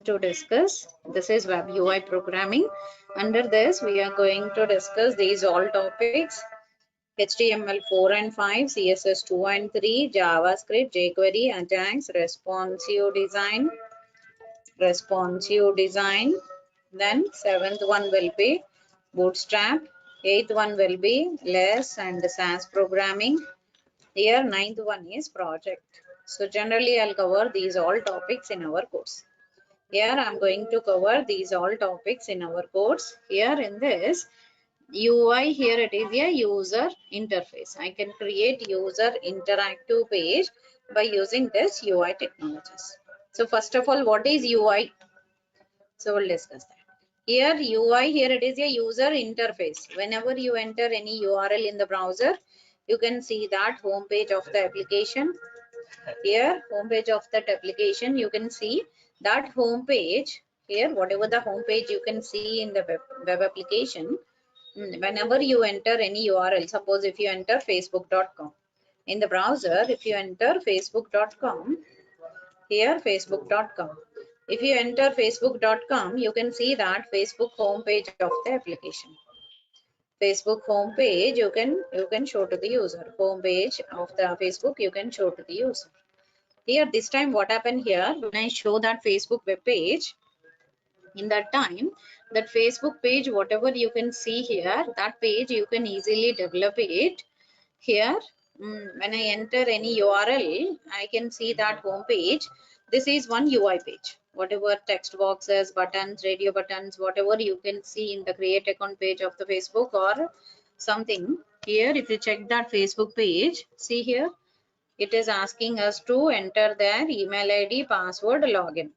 to discuss. This is Web UI programming. Under this, we are going to discuss these all topics: HTML 4 and 5, CSS 2 and 3, JavaScript, jQuery, Ajax, responsive design. Then seventh one will be Bootstrap. Eighth one will be Less and SAS programming. Here, ninth one is project. So generally, I'll cover these all topics in our course. Here I'm going to cover these all topics in our course. Here in this UI, here it is a user interface. I can create user interactive page by using this UI technologies. So first of all, what is UI? So we'll discuss that. Here UI, here it is a user interface. Whenever you enter any URL in the browser, you can see that home page of the application. Here home page of that application, you can see that home page. Here whatever the home page you can see in the web application, whenever you enter any URL, suppose if you enter facebook.com in the browser, if you enter facebook.com, here facebook.com, if you enter facebook.com, you can see that Facebook home page of the application. Facebook home page you can show to the user. Home page of the Facebook you can show to the user. Here this time what happened here, when I show that Facebook web page, in that time that Facebook page, whatever you can see here, that page you can easily develop it. Here when I enter any URL, I can see that home page. This is one UI page. Whatever text boxes, buttons, radio buttons, whatever you can see in the create account page of the Facebook or something. Here if you check that Facebook page, see here it is asking us to enter their email ID, password, login.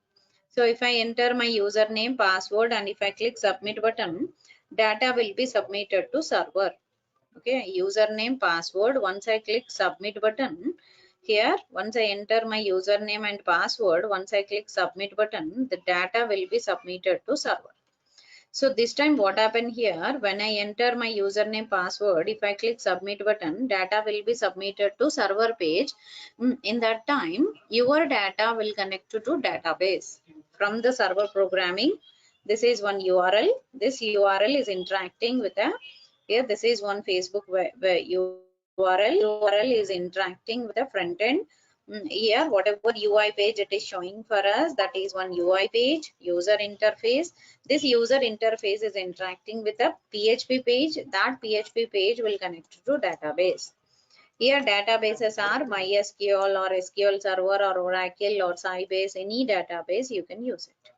So if I enter my username, password, and if I click submit button, data will be submitted to server. Okay, username, password. Once I click submit button, here once I enter my username and password, once I click submit button, the data will be submitted to server. So this time what happened here, when I enter my username password, if I click submit button, data will be submitted to server page. In that time, your data will connect to database. From the server programming, this is one URL. This URL is interacting with a, here this is one Facebook URL. URL is interacting with a front end. Here whatever UI page it is showing for us, that is one UI page, user interface. This user interface is interacting with a PHP page. That PHP page will connect to database. Here databases are MySQL or SQL Server or Oracle or Sybase, any database you can use it.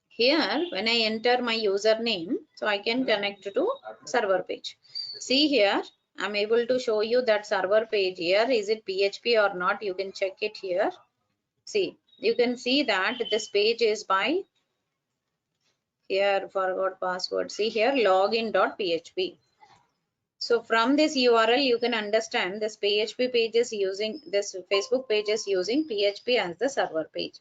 Here when I enter my username, so I can connect to server page. See here, I'm able to show you that server page here. Is it PHP or not? You can check it here. See, you can see that this page is by, here forgot password. See here login.php. So from this URL you can understand this PHP page is using, this Facebook page is using PHP as the server page.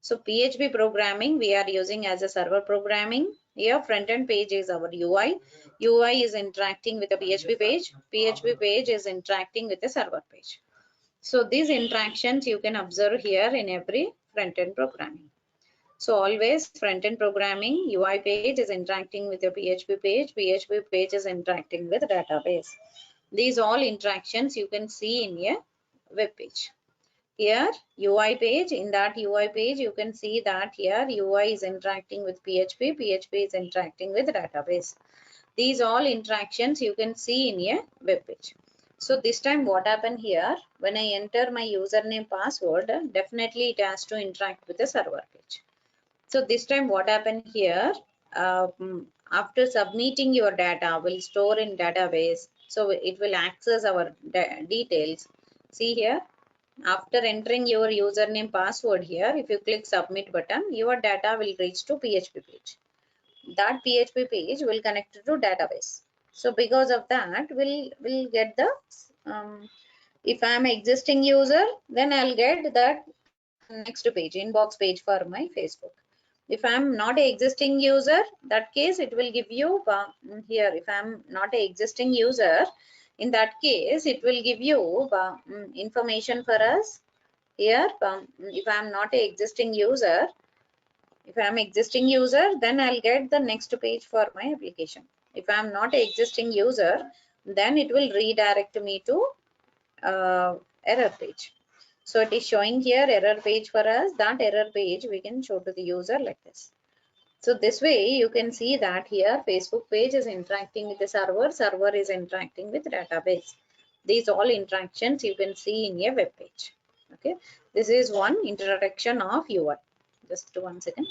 So PHP programming we are using as a server programming. Here front end page is our UI. UI is interacting with the PHP page. PHP page is interacting with the server page. So these interactions you can observe here in every front end programming. So always front end programming, UI page is interacting with your PHP page. PHP page is interacting with database. These all interactions you can see in a web page. Here UI page, in that UI page you can see that here UI is interacting with PHP, PHP is interacting with database. These all interactions you can see in a web page. So this time what happened here, when I enter my username password, definitely it has to interact with the server page. So this time what happened here, after submitting your data will store in database, so it will access our details. See here, after entering your username password here, if you click submit button, your data will reach to PHP page. That PHP page will connect to database. So because of that, we'll get the, if I am existing user, then I'll get that next page, inbox page for my Facebook. If I am not a existing user, that case it will give you here. If I am not a existing user, in that case it will give you information for us. Here, if I am not a existing user, if I am existing user, then I'll get the next page for my application. If I am not a existing user, then it will redirect me to error page. So it is showing here error page for us. That error page we can show to the user like this. So this way you can see that here Facebook page is interacting with the server, server is interacting with database. These all interactions you can see in a web page. Okay, this is one introduction of UI. Just 1 second.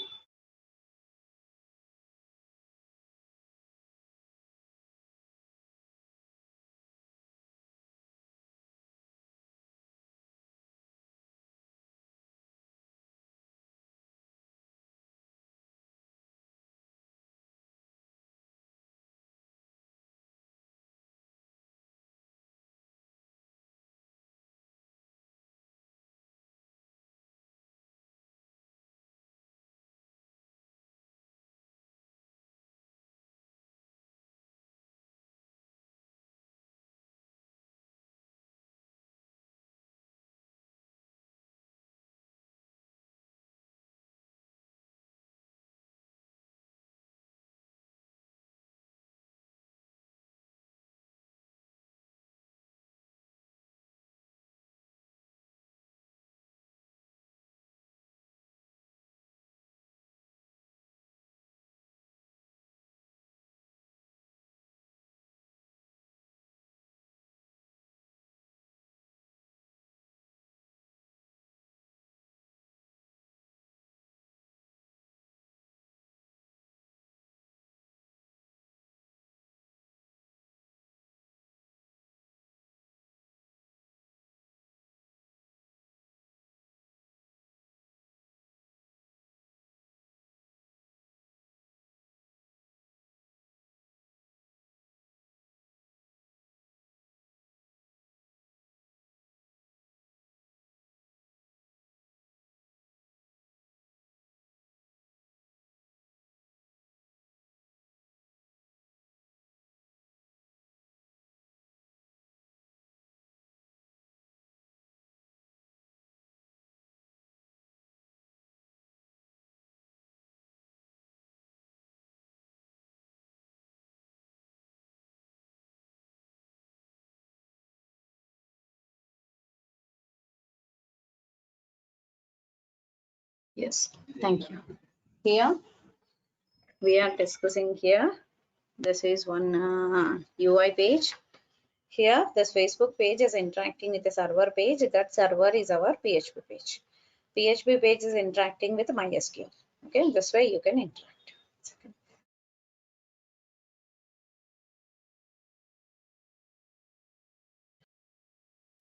Yes, thank you. Here we are discussing here. This is one UI page. Here, this Facebook page is interacting with the server page. That server is our PHP page. PHP page is interacting with MySQL. Okay, this way you can interact.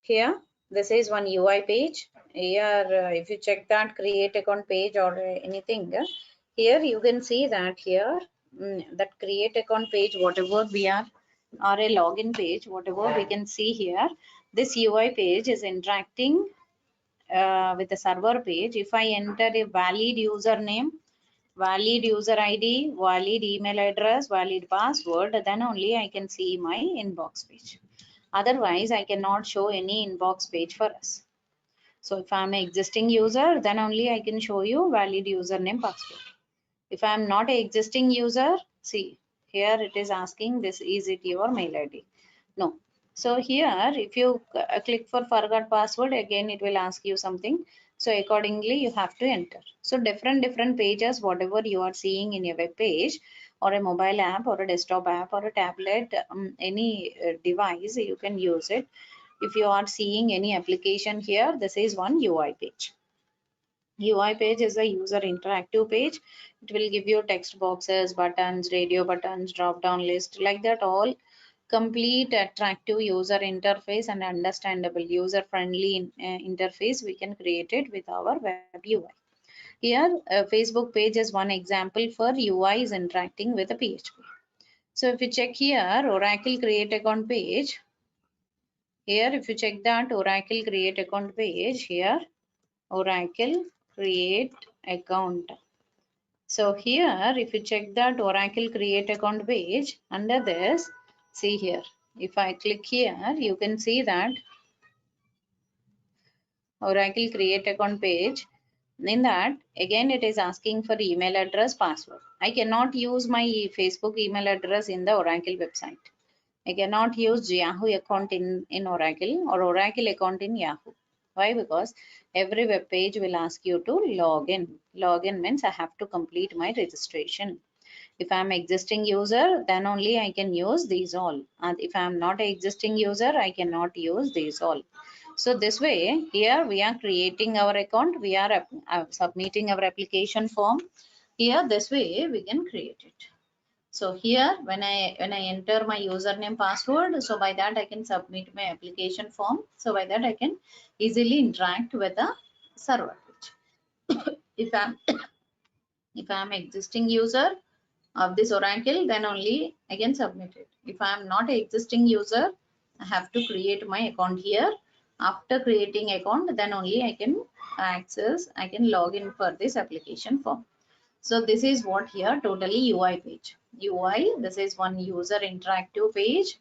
Here, this is one UI page. Here, if you check that create account page or anything, here you can see that here, that create account page, whatever we are, or a login page, whatever we can see here, this UI page is interacting with the server page. If I enter a valid username, valid user ID, valid email address, valid password, then only I can see my inbox page. Otherwise, I cannot show any inbox page for us. So if I'm an existing user, then only I can show you valid username password. If I'm not an existing user, see here it is asking this, is it your mail ID? No. So here if you click for forgot password, again it will ask you something. So accordingly you have to enter. So different pages, whatever you are seeing in your web page or a mobile app or a desktop app or a tablet, any device, you can use it. If you are seeing any application here, this is one UI page. UI page is a user interactive page. It will give you text boxes, buttons, radio buttons, drop down list, like that, all complete attractive user interface and understandable user friendly interface we can create it with our web UI. Here Facebook page is one example for UI is interacting with a PHP. So if you check here Oracle create account page, here if you check that Oracle create account page, here Oracle create account. So here if you check that Oracle create account page, under this, see here, if I click here, you can see that Oracle create account page. In that, again, it is asking for email address, password. I cannot use my Facebook email address in the Oracle website. I cannot use Yahoo account in Oracle or Oracle account in Yahoo. Why? Because every web page will ask you to log in. Log in means I have to complete my registration. If I'm existing user, then only I can use these all. And if I'm not an existing user, I cannot use these all. So this way, here we are creating our account. We are submitting our application form. Here, this way we can create it. So here, when I enter my username password, so by that I can submit my application form. So by that I can easily interact with the server. If I'm existing user of this Oracle, then only I can submit it. If I am not an existing user, I have to create my account here. After creating account, then only I can log in for this application form. So this is what here totally UI page. UI, this is one user interactive page.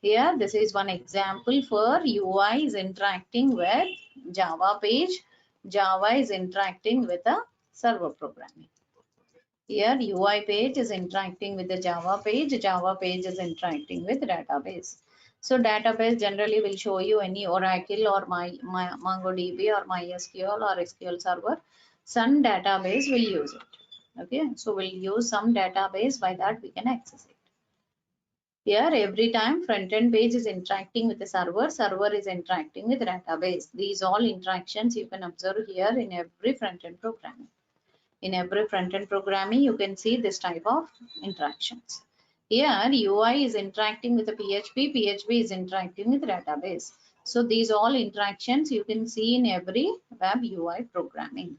Here, this is one example for UI is interacting with Java page. Java is interacting with a server programming. Here UI page is interacting with the Java page is interacting with database. So database generally will show you any Oracle or my MongoDB or MySQL or SQL Server. Some database will use it. Okay, so we'll use some database, by that we can access it. Here every time front end page is interacting with the server, server is interacting with database. These all interactions you can observe here in every front end programming. In every front-end programming, you can see this type of interactions. Here, UI is interacting with the PHP, PHP is interacting with database. So these all interactions you can see in every web UI programming.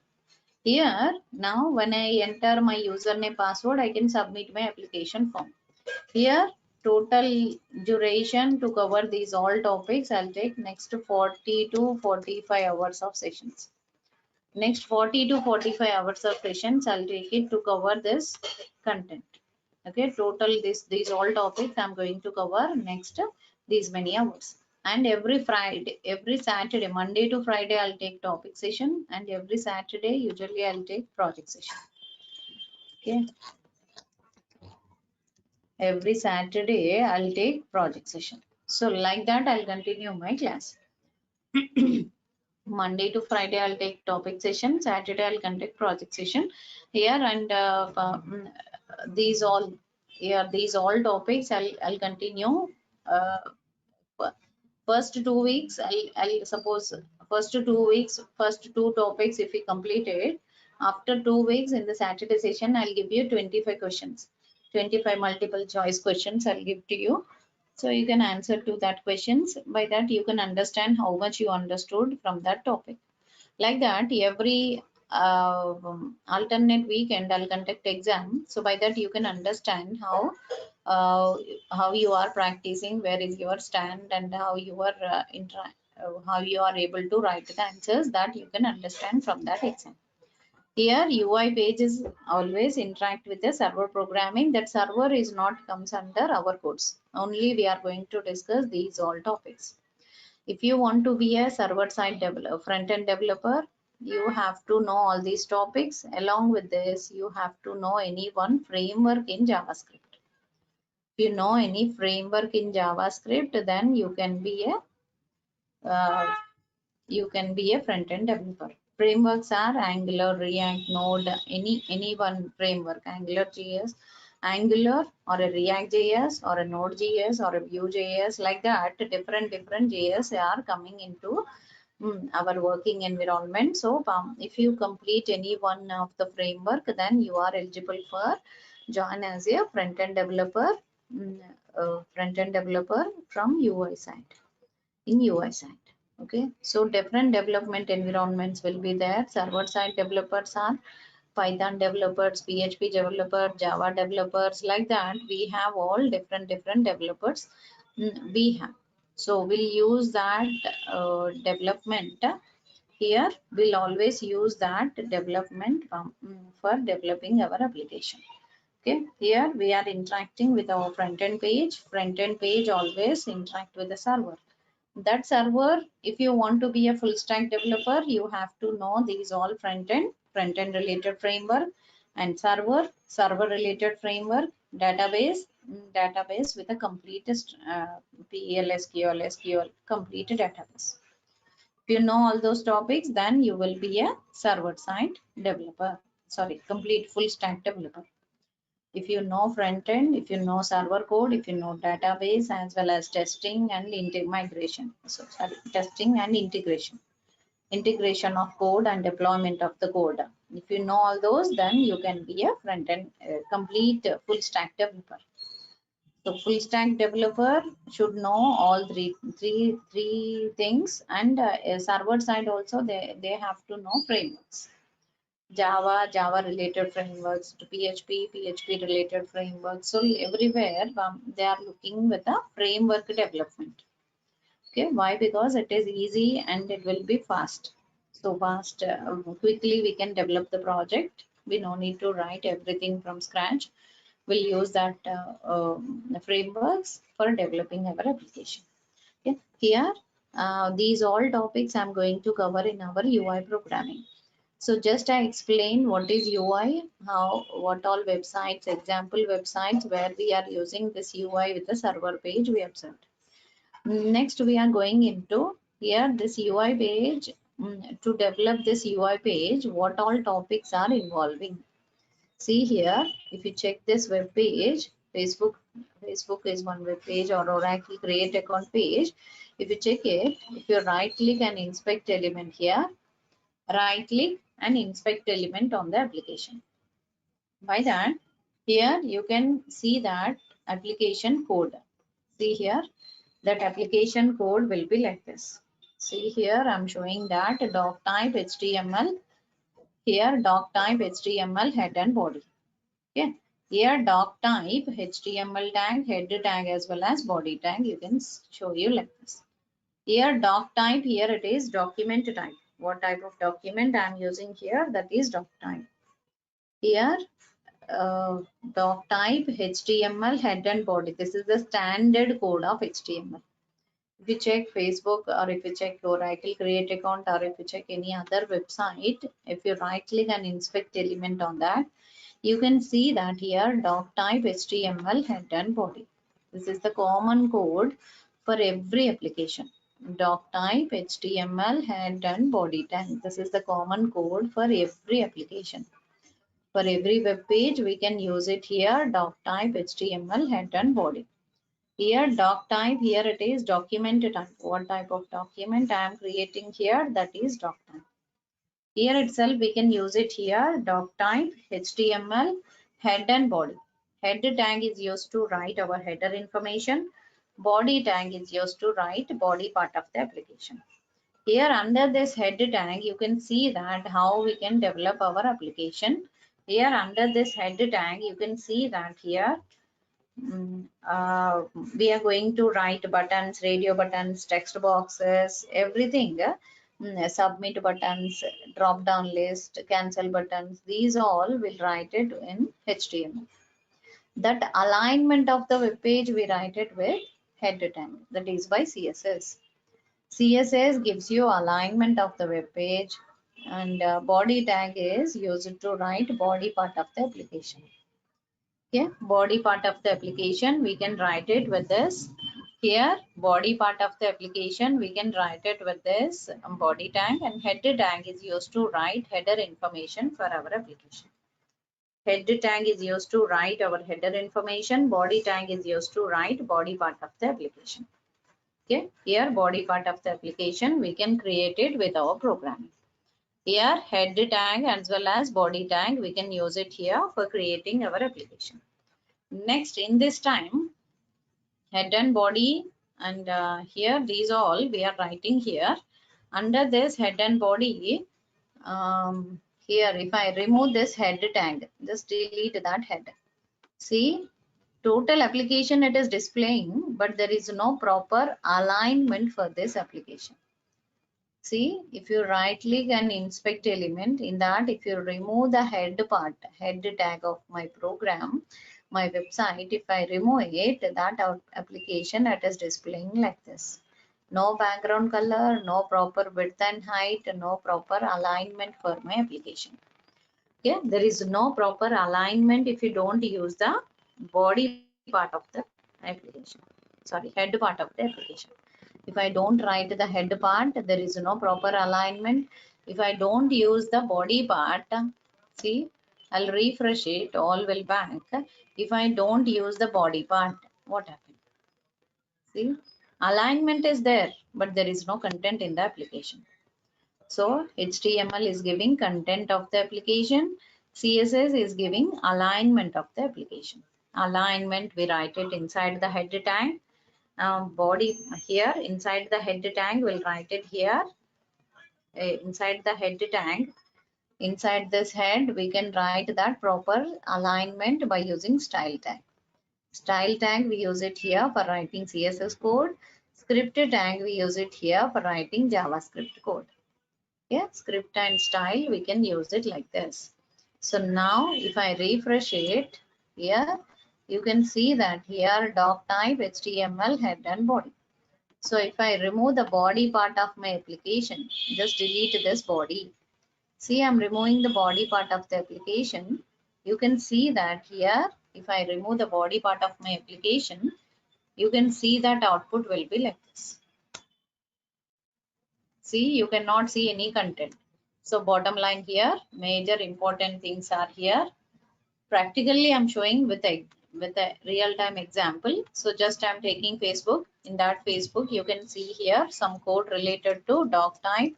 Here, now when I enter my username password, I can submit my application form. Here, total duration to cover these all topics, I'll take next 40 to 45 hours of sessions. Next 40 to 45 hours of sessions, I'll take it to cover this content. Okay, total these all topics I'm going to cover next these many hours. And every Friday, every Saturday, Monday to Friday, I'll take topic session, and every Saturday, usually I'll take project session. Okay, every Saturday, I'll take project session. So like that, I'll continue my class. Monday to Friday, I'll take topic session. Saturday, I'll conduct project session here, and these all these all topics I'll continue. First 2 weeks, I'll suppose first 2 weeks, first two topics if we completed. After 2 weeks in the Saturday session, I'll give you 25 questions, 25 multiple choice questions I'll give to you. So you can answer to that questions. By that you can understand how much you understood from that topic. Like that, every alternate weekend I'll conduct exam. So by that you can understand how you are practicing, where is your stand, and how you are how you are able to write the answers, that you can understand from that exam. Here UI pages always interact with the server programming. That server is not comes under our course. Only we are going to discuss these all topics. If you want to be a server side developer, front end developer, you have to know all these topics. Along with this, you have to know any one framework in JavaScript. If you know any framework in JavaScript, then you can be a front end developer. Frameworks are Angular, React, Node, any one framework, Angular or a React JS or a Node JS or a Vue JS, like that. Different JS are coming into our working environment. So if you complete any one of the framework, then you are eligible for join as a front end developer, from UI side, in UI side. Okay, so different development environments will be there. Server side developers are Python developers, PHP developers, Java developers, like that. We have all different developers we have. So we'll use that development here. We'll always use that development for developing our application. Okay, here we are interacting with our front end page. Front end page always interact with the server. That server, if you want to be a full stack developer, you have to know these all front end related framework, and server related framework, database with a complete PL, SQL, complete database. If you know all those topics, then you will be a server side developer. Sorry, complete full stack developer. If you know front end, if you know server code, if you know database, as well as testing and migration. So sorry, testing and integration of code and deployment of the code. If you know all those, then you can be a front end complete full stack developer. So full stack developer should know all three things, and server side also they have to know frameworks. Java related frameworks, to PHP related frameworks. So everywhere they are looking with a framework development. Okay, why? Because it is easy and it will be fast. So fast, quickly we can develop the project. We no need to write everything from scratch. We'll use that frameworks for developing our application. Okay, here these all topics I'm going to cover in our UI programming. So just I explain what is UI, what all websites, example websites where we are using this UI with the server page we observed. Next we are going into here this UI page. To develop this UI page, what all topics are involving. See here, if you check this web page, Facebook is one web page, or Oracle create account page. If you check it, if you right click and inspect element here, right click and inspect element on the application. By that, here you can see that application code. See here, that application code will be like this. See here, I'm showing that doc type HTML. Here doc type HTML head and body. Okay. Here doc type HTML tag, head tag as well as body tag. You can show you like this. Here doc type, here it is document type. What type of document I am using here, that is doc type. Here doc type HTML head and body. This is the standard code of HTML. If you check Facebook, or if you check Oracle create account, or if you check any other website, if you right click and inspect element on that, you can see that here doc type HTML head and body. This is the common code for every application. Doc type HTML head and body tag. This is the common code for every application. For every web page, we can use it here, doc type HTML head and body. Here doc type, here it is document type. What type of document I am creating here, that is doc type. Here itself we can use it here, doc type HTML head and body. Head tag is used to write our header information. Body tag is used to write body part of the application. Here under this head tag, you can see that how we can develop our application. Here under this head tag, you can see that here we are going to write buttons, radio buttons, text boxes, everything. Submit buttons, drop down list, cancel buttons. These all will write it in HTML. That alignment of the web page we write it with head tag. That is by CSS. CSS gives you alignment of the web page, and body tag is used to write body part of the application. Okay, body part of the application we can write it with this. Here body part of the application we can write it with this body tag, and head tag is used to write header information for our application. Head tag is used to write our header information. Body tag is used to write body part of the application. Okay, here body part of the application we can create it with our programming. Here head tag as well as body tag we can use it here for creating our application. Next, in this time, head and body, and here these all we are writing here. Under this head and body, here if I remove this head tag, just delete that head. See, total application it is displaying, but there is no proper alignment for this application. See, if you right click and inspect element, in that if you remove the head part, head tag of my program, my website, if I remove it, that application it is displaying like this. No background color, no proper width and height, no proper alignment for my application. Okay, there is no proper alignment if you don't use the body part of the application. Sorry, head part of the application. If I don't write the head part, there is no proper alignment. If I don't use the body part, see, I'll refresh it, all will back. If I don't use the body part, what happens? See, alignment is there, but there is no content in the application. So HTML is giving content of the application. CSS is giving alignment of the application. Alignment, we write it inside the head tag. Body here, inside the head tag, we'll write it here. Inside the head tag, inside this head, we can write that proper alignment by using style tag. Style tag, we use it here for writing CSS code. Script tag, we use it here for writing JavaScript code. Yeah, script and style, we can use it like this. So now if I refresh it here, you can see that here doc type HTML head and body. So if I remove the body part of my application, just delete this body. See, I'm removing the body part of the application. You can see that here, if I remove the body part of my application, you can see that output will be like this. See, you cannot see any content. So bottom line here, major important things are here. Practically, I'm showing with a real-time example. So just I'm taking Facebook. In that Facebook, you can see here some code related to doc type,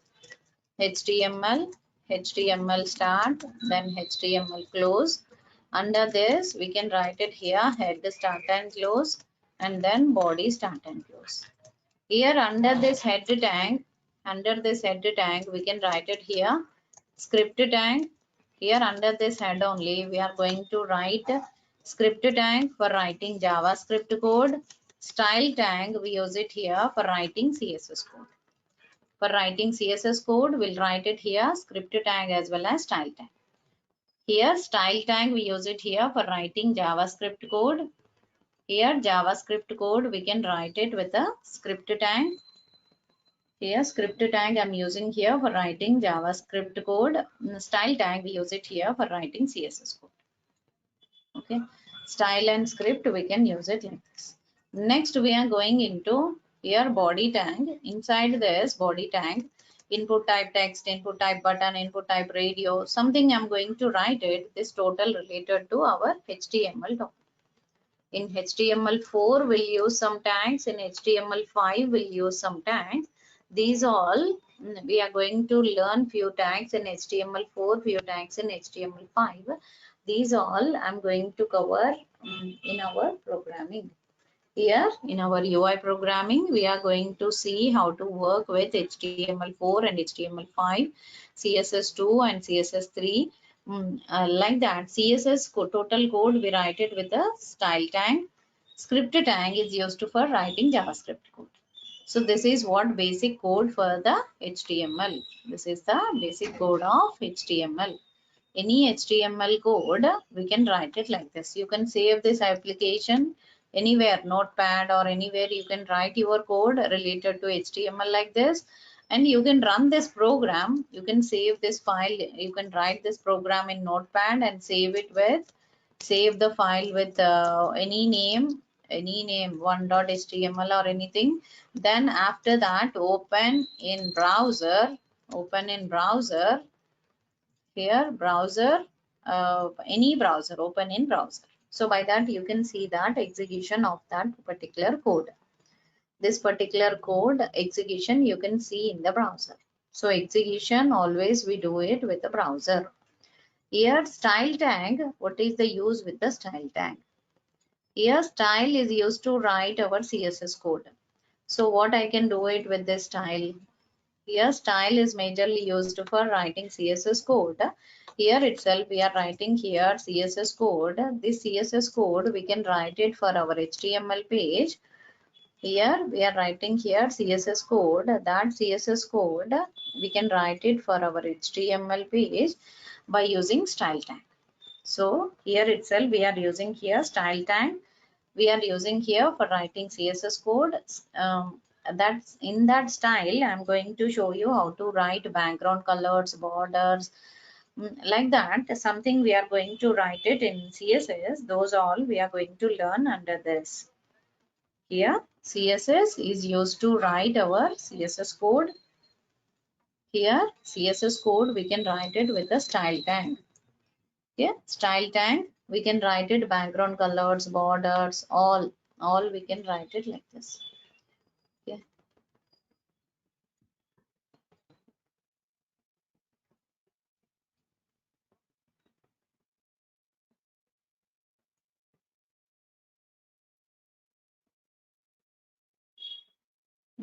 HTML, HTML start, then HTML close. Under this, we can write it here, head start and close, and then body start and close. Here under this head tag, we can write it here, script tag. Here under this head only, we are going to write script tag for writing JavaScript code. Style tag, we use it here for writing CSS code. For writing CSS code, we'll write it here, script tag as well as style tag. Here, style tag, we use it here for writing JavaScript code. Here, JavaScript code, we can write it with a script tag. Here, script tag I'm using here for writing JavaScript code. Style tag, we use it here for writing CSS code. Okay, style and script, we can use it like this. Next, we are going into here body tag. Inside this body tag, input type text, input type button, input type radio, something I'm going to write it, this total related to our HTML document. In HTML4, we'll use some tags. In HTML5, we'll use some tags. These all, we are going to learn few tags in HTML4, few tags in HTML5. These all I'm going to cover in our programming. Here in our UI programming, we are going to see how to work with HTML4 and HTML5, CSS2 and CSS3. Like that, CSS total code, we write it with a style tag. Script tag is used for writing JavaScript code. So this is what basic code for the HTML. This is the basic code of HTML. Any HTML code, we can write it like this. You can save this application anywhere, notepad or anywhere. You can write your code related to HTML like this, and you can run this program. You can save this file. You can write this program in notepad and save the file with any name 1.html or anything. Then after that, open in browser here, browser, any browser, open in browser. So by that you can see that execution of that particular code. This particular code execution you can see in the browser. So execution always we do it with the browser. Here style tag, what is the use with the style tag? Here style is used to write our CSS code. So what I can do it with this style? Here style is majorly used for writing CSS code. Here itself we are writing here CSS code. This CSS code we can write it for our HTML page. Here we are writing here CSS code. That CSS code we can write it for our HTML page by using style tag. So here itself we are using here style tag. We are using here for writing CSS code. that's in that style. I'm going to show you how to write background colors, borders, like that. Something we are going to write it in CSS. Those all we are going to learn under this. Here, CSS is used to write our CSS code. Here, CSS code, we can write it with the style tag. Okay, style tag, we can write it background colors, borders, all we can write it like this. Okay.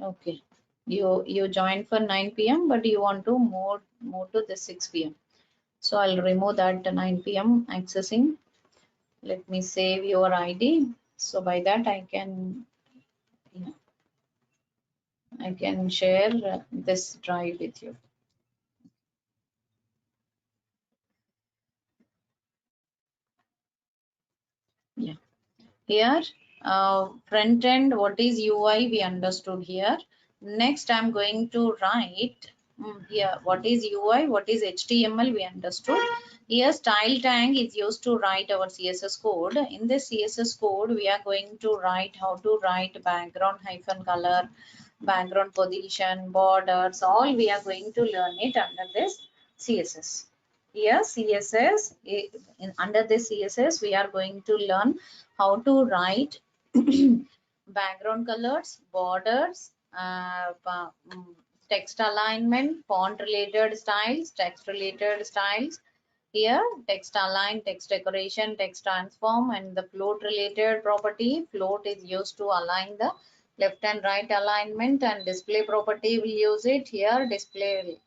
Okay. You joined for 9 p.m. but you want to move to the 6 p.m. So I'll remove that 9 p.m. accessing. Let me save your ID. So by that I can share this drive with you. Yeah. Here, front end, what is UI, we understood here. Next, I'm going to write here, what is UI, what is HTML, we understood. Here, style tag is used to write our CSS code. In this CSS code, we are going to write how to write background hyphen color, background position, borders, all we are going to learn it under this CSS. Here, CSS, under this CSS, we are going to learn how to write background colors, borders, text alignment, font related styles, text related styles. Here, text align, text decoration, text transform, and the float related property. Float is used to align the left and right alignment, and display property will use it. Here, display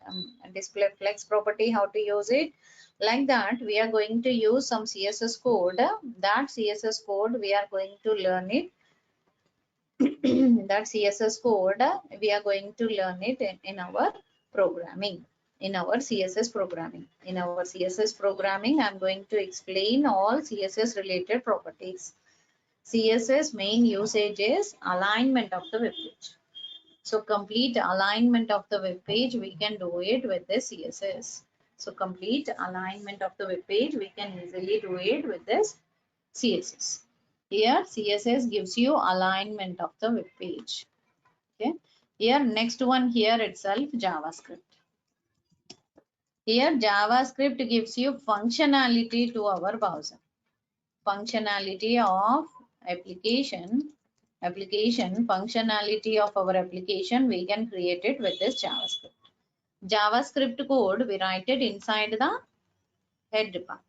flex property, how to use it. Like that, we are going to use some CSS code. That CSS code, we are going to learn it. That CSS code, we are going to learn it in our programming, in our CSS programming. In our CSS programming, I'm going to explain all CSS related properties. CSS main usage is alignment of the web page. So complete alignment of the web page, we can do it with this CSS. So complete alignment of the web page, we can easily do it with this CSS. Here, CSS gives you alignment of the web page. Okay. Here, next one here itself, JavaScript. Here, JavaScript gives you functionality to our browser. Functionality of application, functionality of our application, we can create it with this JavaScript. JavaScript code, we write it inside the head part.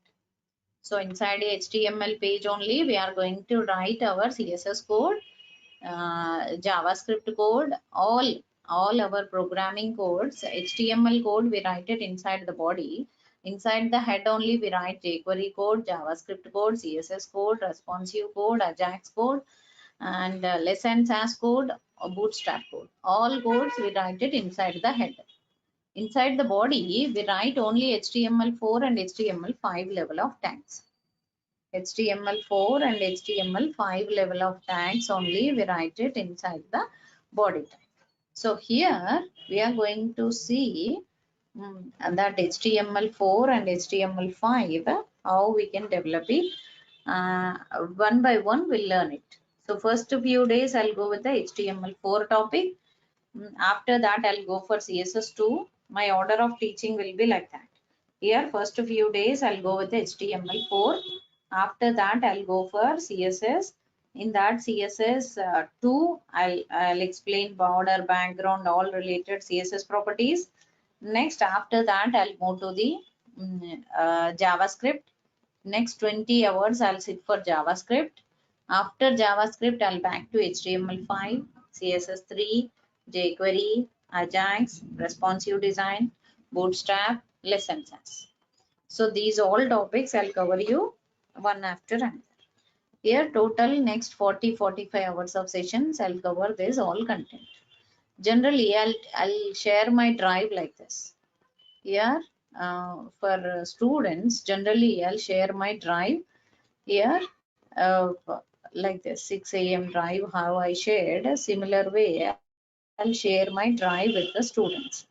So inside the HTML page only, we are going to write our CSS code, JavaScript code, all our programming codes. HTML code, we write it inside the body. Inside the head only, we write jQuery code, JavaScript code, CSS code, responsive code, Ajax code, and lessons as code, bootstrap code. All codes, we write it inside the head. Inside the body, we write only HTML4 and HTML5 level of tags. HTML4 and HTML5 level of tags only, we write it inside the body tag. So here we are going to see that HTML4 and HTML5, how we can develop it. One by one, we'll learn it. So first few days, I'll go with the HTML4 topic. After that, I'll go for CSS2. My order of teaching will be like that. Here, first few days, I'll go with the HTML4. After that, I'll go for CSS. In that CSS2, I'll explain border, background, all related CSS properties. Next, after that, I'll move to the JavaScript. Next 20 hours, I'll sit for JavaScript. After JavaScript, I'll back to HTML5, CSS3, jQuery, Ajax, responsive design, Bootstrap, lessons. So these all topics I'll cover you one after another. Here total next 40-45 hours of sessions, I'll cover this all content. Generally, I'll share my drive like this. Here for students, generally I'll share my drive here like this 6 a.m. drive, how I shared. A similar way I'll share my drive with the students.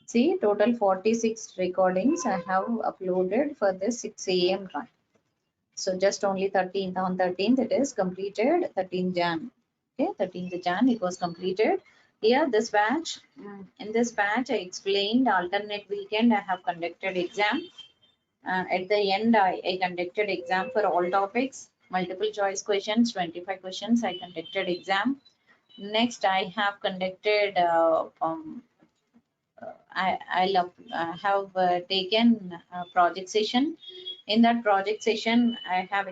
See, total 46 recordings I have uploaded for this 6 a.m. drive. So just only 13th, on 13th it is completed, 13th Jan. Okay, 13th Jan it was completed. Here this batch, in this batch I explained alternate weekend I have conducted exam. At the end I conducted exam for all topics, multiple choice questions, 25 questions I conducted exam. Next I have conducted I have taken a project session. In that project session, I have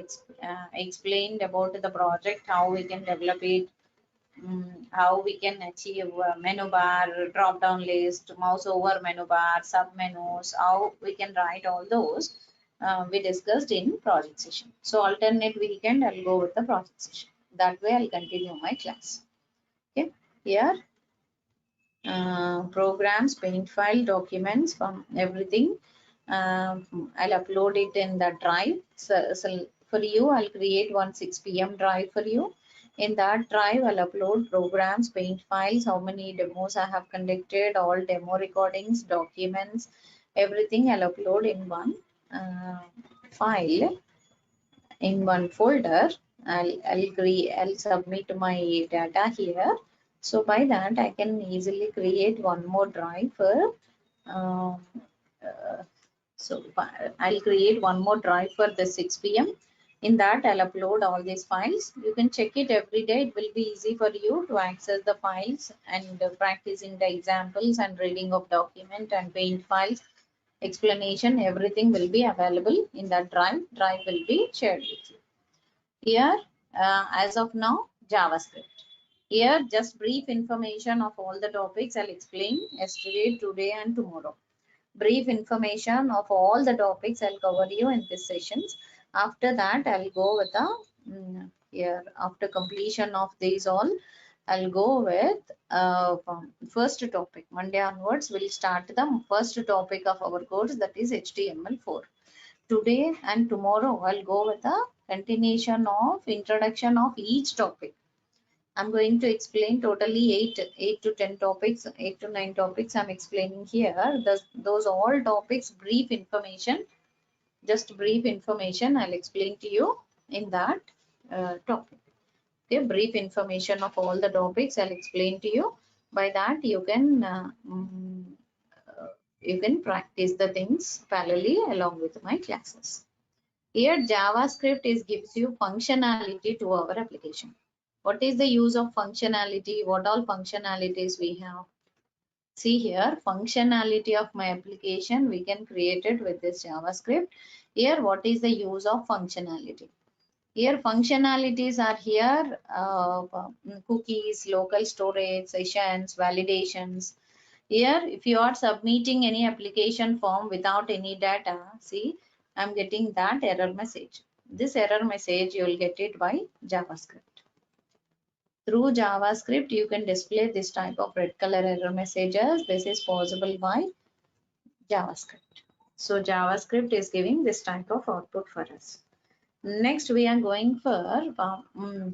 explained about the project, how we can develop it, how we can achieve menu bar, drop down list, mouse over menu bar, sub menus, how we can write all those. We discussed in project session. So alternate weekend, I'll go with the project session. That way, I'll continue my class. Okay. Here programs, paint file, documents, from everything. I'll upload it in the drive. So for you, I'll create one 6 p.m. drive for you. In that drive, I'll upload programs, paint files, how many demos I have conducted, all demo recordings, documents, everything I'll upload in one file, in one folder. I'll submit my data here. So by that I can easily create one more drive for um, uh, I'll create one more drive for the 6 p.m. In that I'll upload all these files. You can check it every day. It will be easy for you to access the files and practicing the examples and reading of document and paint files. Explanation, everything will be available in that drive. Drive will be shared with you. Here, as of now, JavaScript. Here, just brief information of all the topics I'll explain yesterday, today, and tomorrow. Brief information of all the topics I'll cover you in this sessions. After that, I'll go with the here after completion of these all, I'll go with first topic. Monday onwards, we'll start the first topic of our course, that is HTML4. Today and tomorrow I'll go with a continuation of introduction of each topic. I'm going to explain totally 8 to 10 topics, 8 to 9 topics I'm explaining here. Those all topics, brief information, just brief information I'll explain to you in that topic. Okay, brief information of all the topics I'll explain to you. By that you can practice the things parallelly along with my classes. Here JavaScript gives you functionality to our application. What is the use of functionality? What all functionalities we have? See here, functionality of my application, we can create it with this JavaScript. Here, what is the use of functionality? Here, functionalities are here, cookies, local storage, sessions, validations. Here, if you are submitting any application form without any data, see, I'm getting that error message. This error message, you will get it by JavaScript. Through JavaScript, you can display this type of red color error messages. This is possible by JavaScript. So JavaScript is giving this type of output for us. Next, we are going for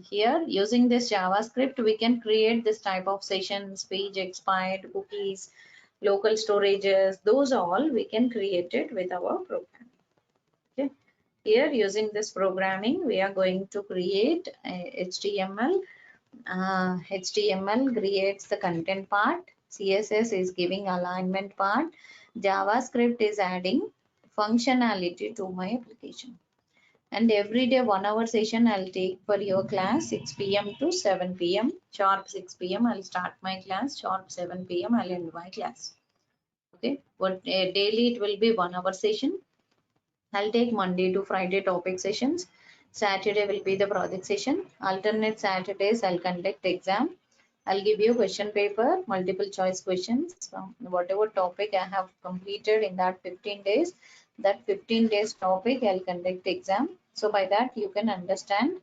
here using this JavaScript, we can create this type of sessions, page expired, cookies, local storages. Those all we can create it with our program. Okay. Here using this programming, we are going to create HTML. HTML creates the content part. CSS is giving alignment part. JavaScript is adding functionality to my application. And every day 1 hour session I'll take for your class, 6 p.m. to 7 p.m. Sharp 6 p.m. I'll start my class. Sharp 7 p.m. I'll end my class. Okay. But daily it will be 1 hour session. I'll take Monday to Friday topic sessions. Saturday will be the project session. Alternate Saturdays I'll conduct exam. I'll give you question paper, multiple choice questions from whatever topic I have completed in that 15 days. That 15 days topic I'll conduct exam. So by that you can understand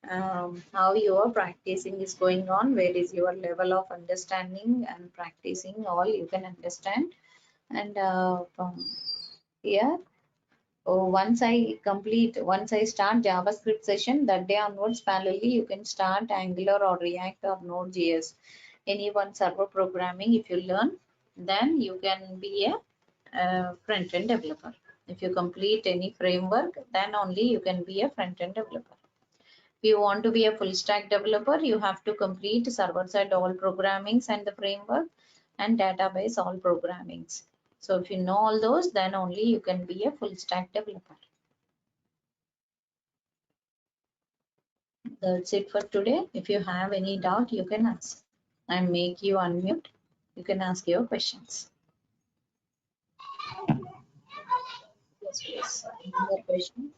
how your practicing is going on, where is your level of understanding and practicing, all you can understand. And here, once I start JavaScript session, that day onwards parallelly you can start Angular or React or Node.js. any one server programming if you learn, then you can be a front-end developer. If you complete any framework, then only you can be a front-end developer. If you want to be a full stack developer, you have to complete server-side all programmings and the framework and database all programmings. So if you know all those, then only you can be a full stack developer. That's it for today. If you have any doubt, you can ask. I make you unmute. You can ask your questions. Yes, please. Any more questions?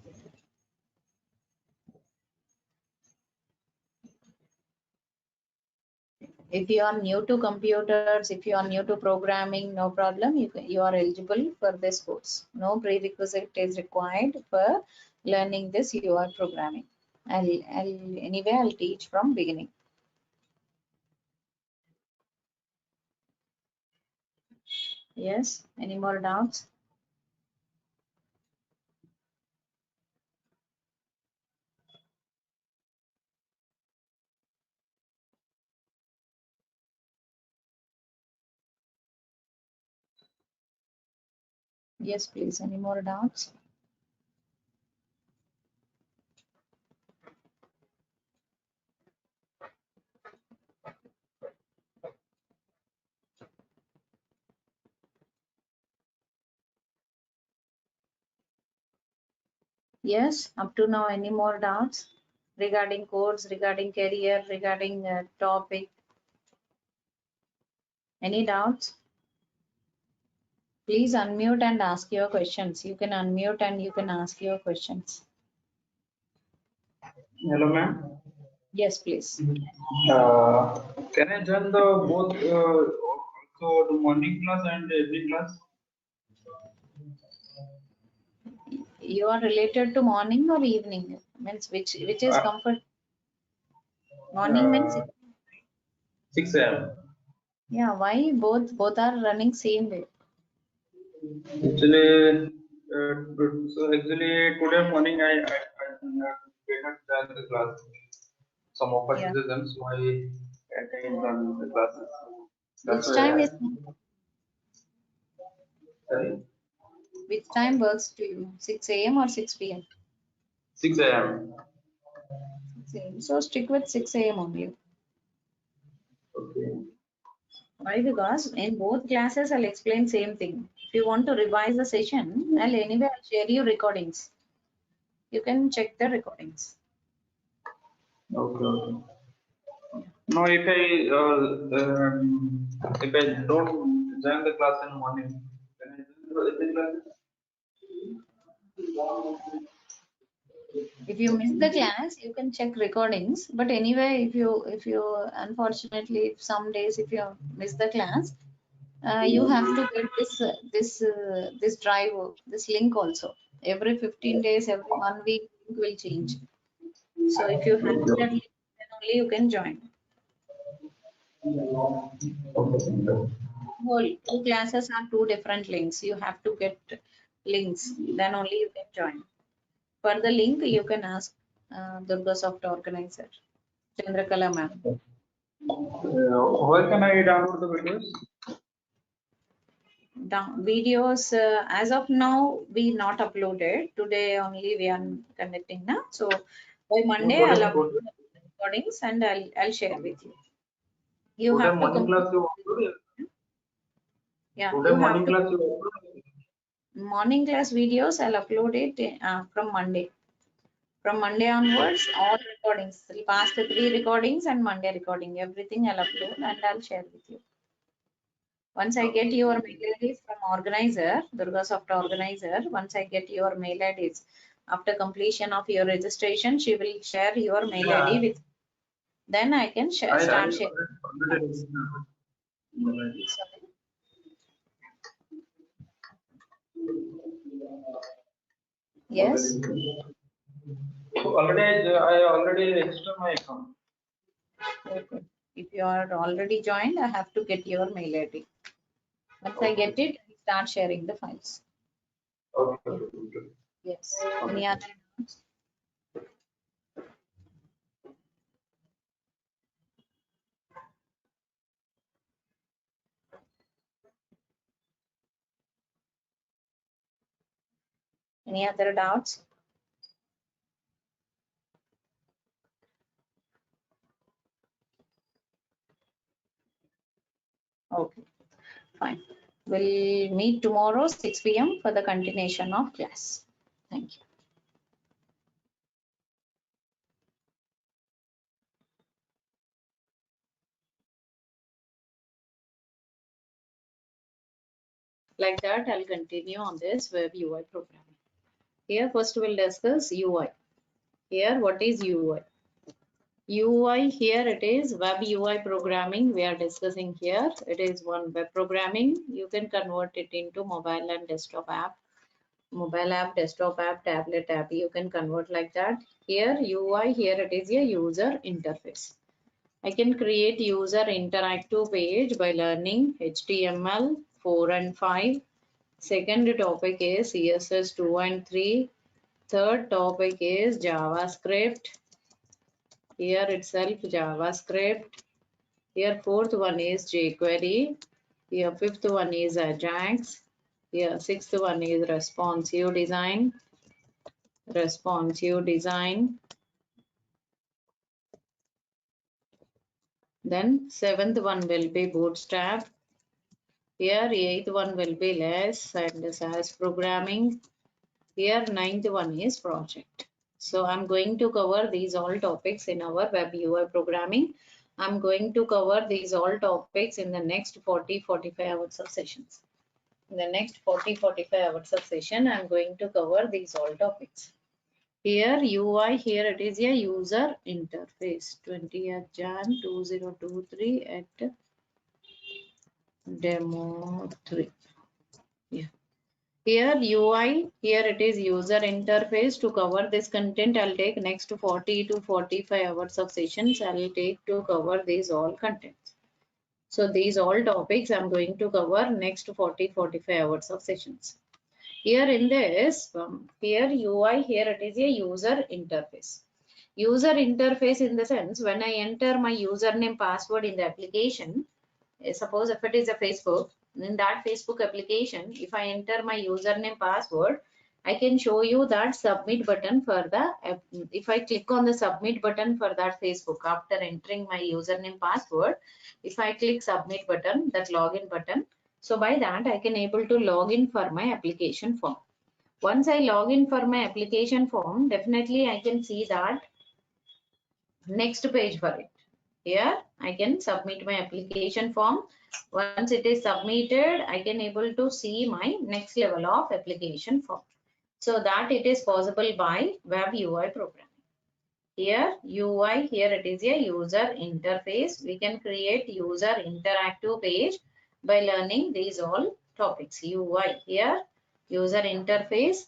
If you are new to computers, if you are new to programming, no problem. You are eligible for this course. No prerequisite is required for learning this UI programming. I'll teach from beginning. Yes. Any more doubts? Yes, please. Any more doubts? Yes. Up to now, any more doubts regarding course, regarding career, regarding topic? Any doubts? Please unmute and ask your questions. You can unmute and you can ask your questions. Hello, ma'am. Yes, please. Can I join the both also the morning class and evening class? You are related to morning or evening? Means which is Uh, comfort? Morning means 6 a.m. yeah. Why both are running same way? Actually, actually today morning I did not join the class. Some Yeah. opportunities, so I attend on the classes. That's Which why time I, is sorry, which time works to you? 6 a.m. or 6 p.m.? 6 a.m. 6 a.m. So stick with 6 a.m. only. Okay. Why? Because in both classes I'll explain same thing. If you want to revise the session, I'll share you recordings. You can check the recordings. Okay. Okay. No, if I don't join the class in morning, can I join the evening class? If you miss the class, you can check recordings. But anyway, if you unfortunately if some days if you miss the class, you have to get this drive, this link also. Every 15 days, every 1 week, link will change. So if you have Okay. that link, then only you can join. Okay. Whole two classes are two different links. You have to get links, then only you can join. For the link, you can ask Durga Soft Organizer, Chandrakala ma'am. Where can I download the videos? Videos as of now we not uploaded. Today only we are conducting now. So by Monday I'll Today, upload the recordings and I'll share with you. You today have to morning class complete. you upload? Yeah, Today you have morning to class you upload? morning class videos. I'll upload it from Monday. From Monday onwards, all recordings, the past three recordings and Monday recording, everything I'll upload and I'll share with you. Once I get your mail IDs from organizer, Durga Soft organizer, once I get your mail IDs, after completion of your registration, she will share your mail ID Yeah, with, then I can I start already sharing files. registered. Sorry. Yes. I already registered my account. Okay. If you are already joined, I have to get your mail ID. Once I get it, I start sharing the files. Okay. Yeah. Okay. Yes. Okay. Any other doubts? Any other doubts? Okay, fine. We'll meet tomorrow 6 p.m. for the continuation of class. Thank you. Like that, I'll continue on this web UI programming. Here, first we'll discuss UI. Here, what is UI? UI, here it is web UI programming we are discussing here. It is one web programming. You can convert it into mobile and desktop app. Mobile app, desktop app, tablet app. You can convert like that. Here UI, here it is a user interface. I can create user interactive page by learning HTML 4 and 5. Second topic is CSS 2 and 3. Third topic is JavaScript. Here itself JavaScript. Here fourth one is jQuery. Here fifth one is Ajax. Here sixth one is responsive design. Responsive design. Then seventh one will be Bootstrap. Here eighth one will be less and SAS programming. Here ninth one is project. So I'm going to cover these all topics in our web UI programming. I'm going to cover these all topics in the next 40-45 hours of sessions. In the next 40-45 hours of session, I'm going to cover these all topics. Here UI, here it is a user interface. 20th Jan 2023 at demo 3. Yeah. Here UI, here it is user interface. To cover this content, I'll take next 40 to 45 hours of sessions. I'll take to cover these all contents. So these all topics I'm going to cover next 40-45 hours of sessions. Here in this, here UI, here it is a user interface. User interface in the sense when I enter my username password in the application, suppose if it is a Facebook, in that Facebook application, if I enter my username password, I can show you that submit button for the, if I click on the submit button for that Facebook after entering my username password, if I click submit button, that login button, so by that I can able to log in for my application form. Once I log in for my application form, definitely I can see that next page for it. Here I can submit my application form. Once it is submitted, I can able to see my next level of application form. So that it is possible by web UI programming. Here UI, here it is a user interface. We can create user interactive page by learning these all topics. UI, here user interface.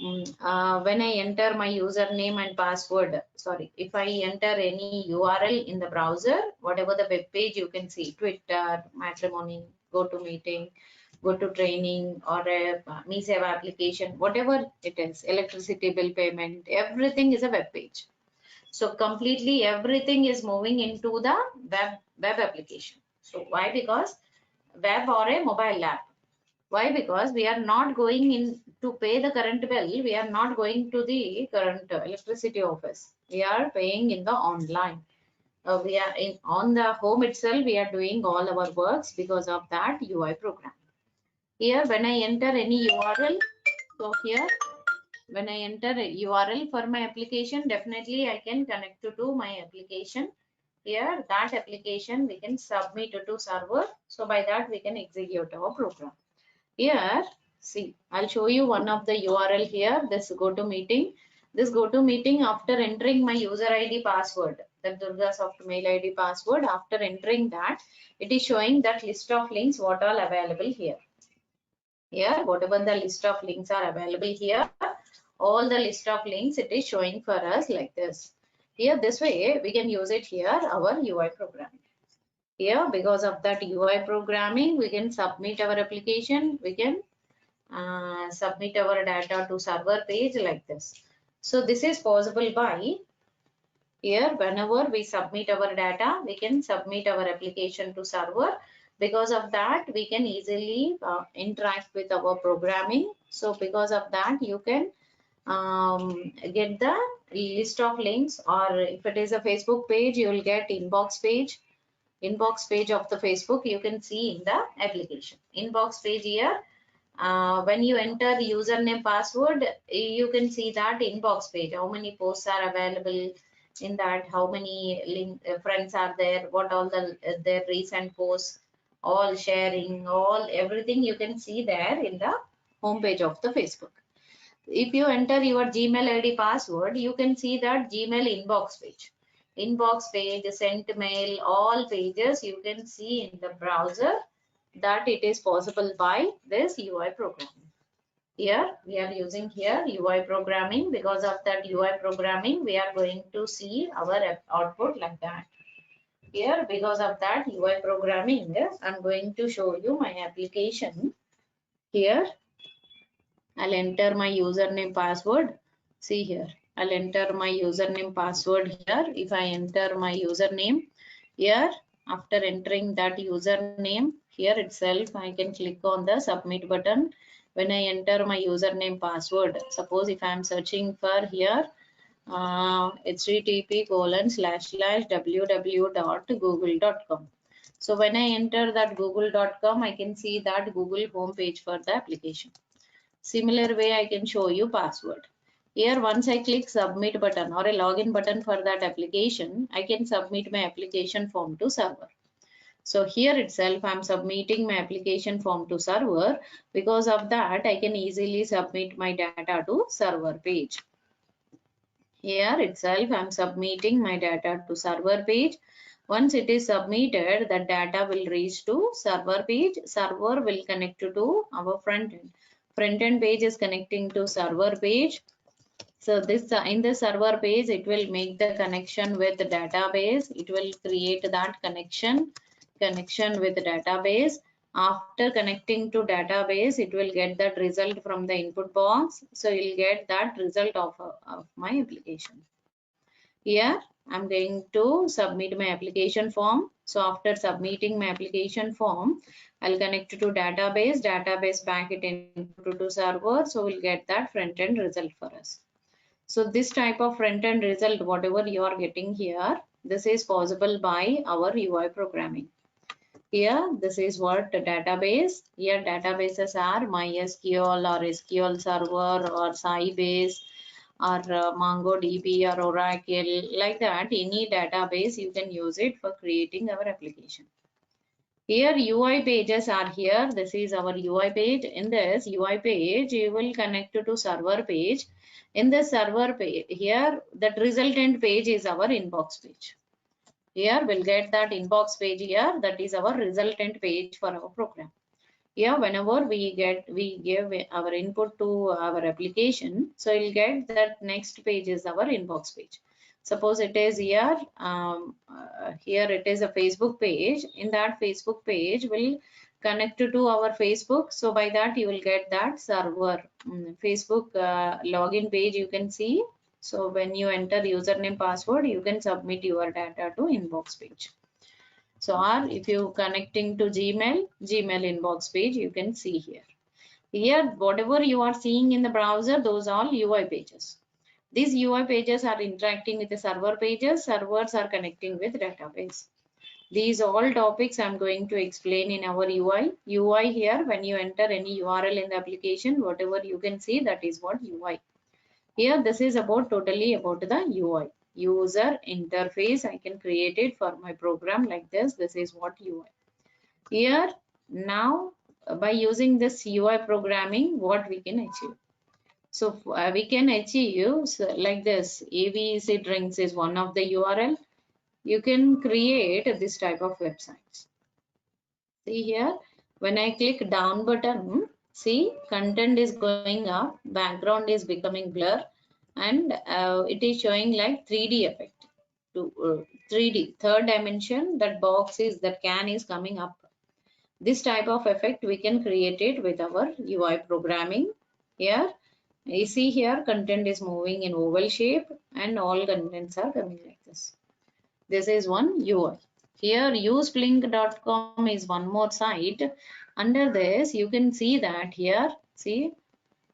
When I enter my username and password, sorry, if I enter any URL in the browser, whatever the web page you can see, Twitter, matrimony, GoToMeeting, GoToTraining, or a MeSeva application, whatever it is, electricity bill payment, everything is a web page. So completely everything is moving into the web application. So why? Because web or a mobile app. Why? Because we are not going in to pay the current bill. We are not going to the current electricity office. We are paying in the online. We are in on the home itself. We are doing all our works because of that UI program. Here, when I enter any URL, so here, when I enter a URL for my application, definitely I can connect to my application. Here, that application we can submit to server. So by that we can execute our program. Here, see, I'll show you one of the URL here, this GoToMeeting. This GoToMeeting, after entering my user ID password, the Durga soft mail ID password, after entering that, it is showing that list of links what all available here. Here, whatever the list of links are available here, all the list of links it is showing for us like this. Here, this way we can use it here, our UI programming. Here, because of that UI programming, we can submit our application, we can submit our data to server page like this. So this is possible by here whenever we submit our data, we can submit our application to server. Because of that, we can easily interact with our programming. So because of that, you can get the list of links, or if it is a Facebook page, you will get inbox page of the Facebook. You can see in the application inbox page here. When you enter username password, you can see that inbox page, how many posts are available in that, how many friends are there, what all their recent posts, all sharing, all everything you can see there in the home page of the Facebook. If you enter your Gmail ID password, you can see that Gmail inbox page. Inbox page, sent mail, all pages you can see in the browser, that it is possible by this UI programming. Here we are using here UI programming. Because of that UI programming, we are going to see our output like that. Here, because of that UI programming, I'm going to show you my application. Here I'll enter my username password. See here, I'll enter my username password here. If I enter my username here, after entering that username here itself, I can click on the submit button. When I enter my username password, suppose if I am searching for here http://www.google.com. So when I enter that google.com, I can see that Google home page for the application. Similar way, I can show you password. Here, once I click submit button or a login button for that application, I can submit my application form to server. So here itself, I'm submitting my application form to server. Because of that, I can easily submit my data to server page. Here itself, I'm submitting my data to server page. Once it is submitted, the data will reach to server page. Server will connect to our front end. Front end page is connecting to server page. So this in the server page, it will make the connection with the database. It will create that connection with the database. After connecting to database, it will get that result from the input box. So you'll get that result of my application. Here I'm going to submit my application form. So after submitting my application form, I'll connect to database back it into to server. So we'll get that front end result for us. So this type of front end result, whatever you are getting here, this is possible by our UI programming. Here, this is what the database. Here databases are MySQL or SQL Server or Sybase or MongoDB or Oracle, like that. Any database you can use it for creating our application. Here UI pages are here. This is our UI page. In this UI page, you will connect to server page. In the server page, here that resultant page is our inbox page. Here we'll get that inbox page here. That is our resultant page for our program. Here, whenever we give our input to our application, so you'll get that next page is our inbox page. Suppose it is here, here it is a Facebook page. In that Facebook page will connect to our Facebook. So by that you will get that server Facebook login page you can see. So when you enter username password, you can submit your data to inbox page. So or if you connecting to Gmail inbox page, you can see here. Here, whatever you are seeing in the browser, those are UI pages. These UI pages are interacting with the server pages. Servers are connecting with database. These all topics I'm going to explain in our UI. UI here, when you enter any URL in the application, whatever you can see, that is what UI. Here, this is about totally about the UI. User interface. I can create it for my program like this. This is what UI. Here, now by using this UI programming, what we can achieve. So we can achieve like this. ABC drinks is one of the URL. You can create this type of websites. See here, when I click down button, see content is going up, background is becoming blur, and it is showing like 3D effect. To 3D, third dimension, that box is, that can is coming up. This type of effect we can create it with our UI programming. Here, you see here content is moving in oval shape and all contents are coming like this. This is one UI. Here useblink.com is one more site. Under this you can see that here, see,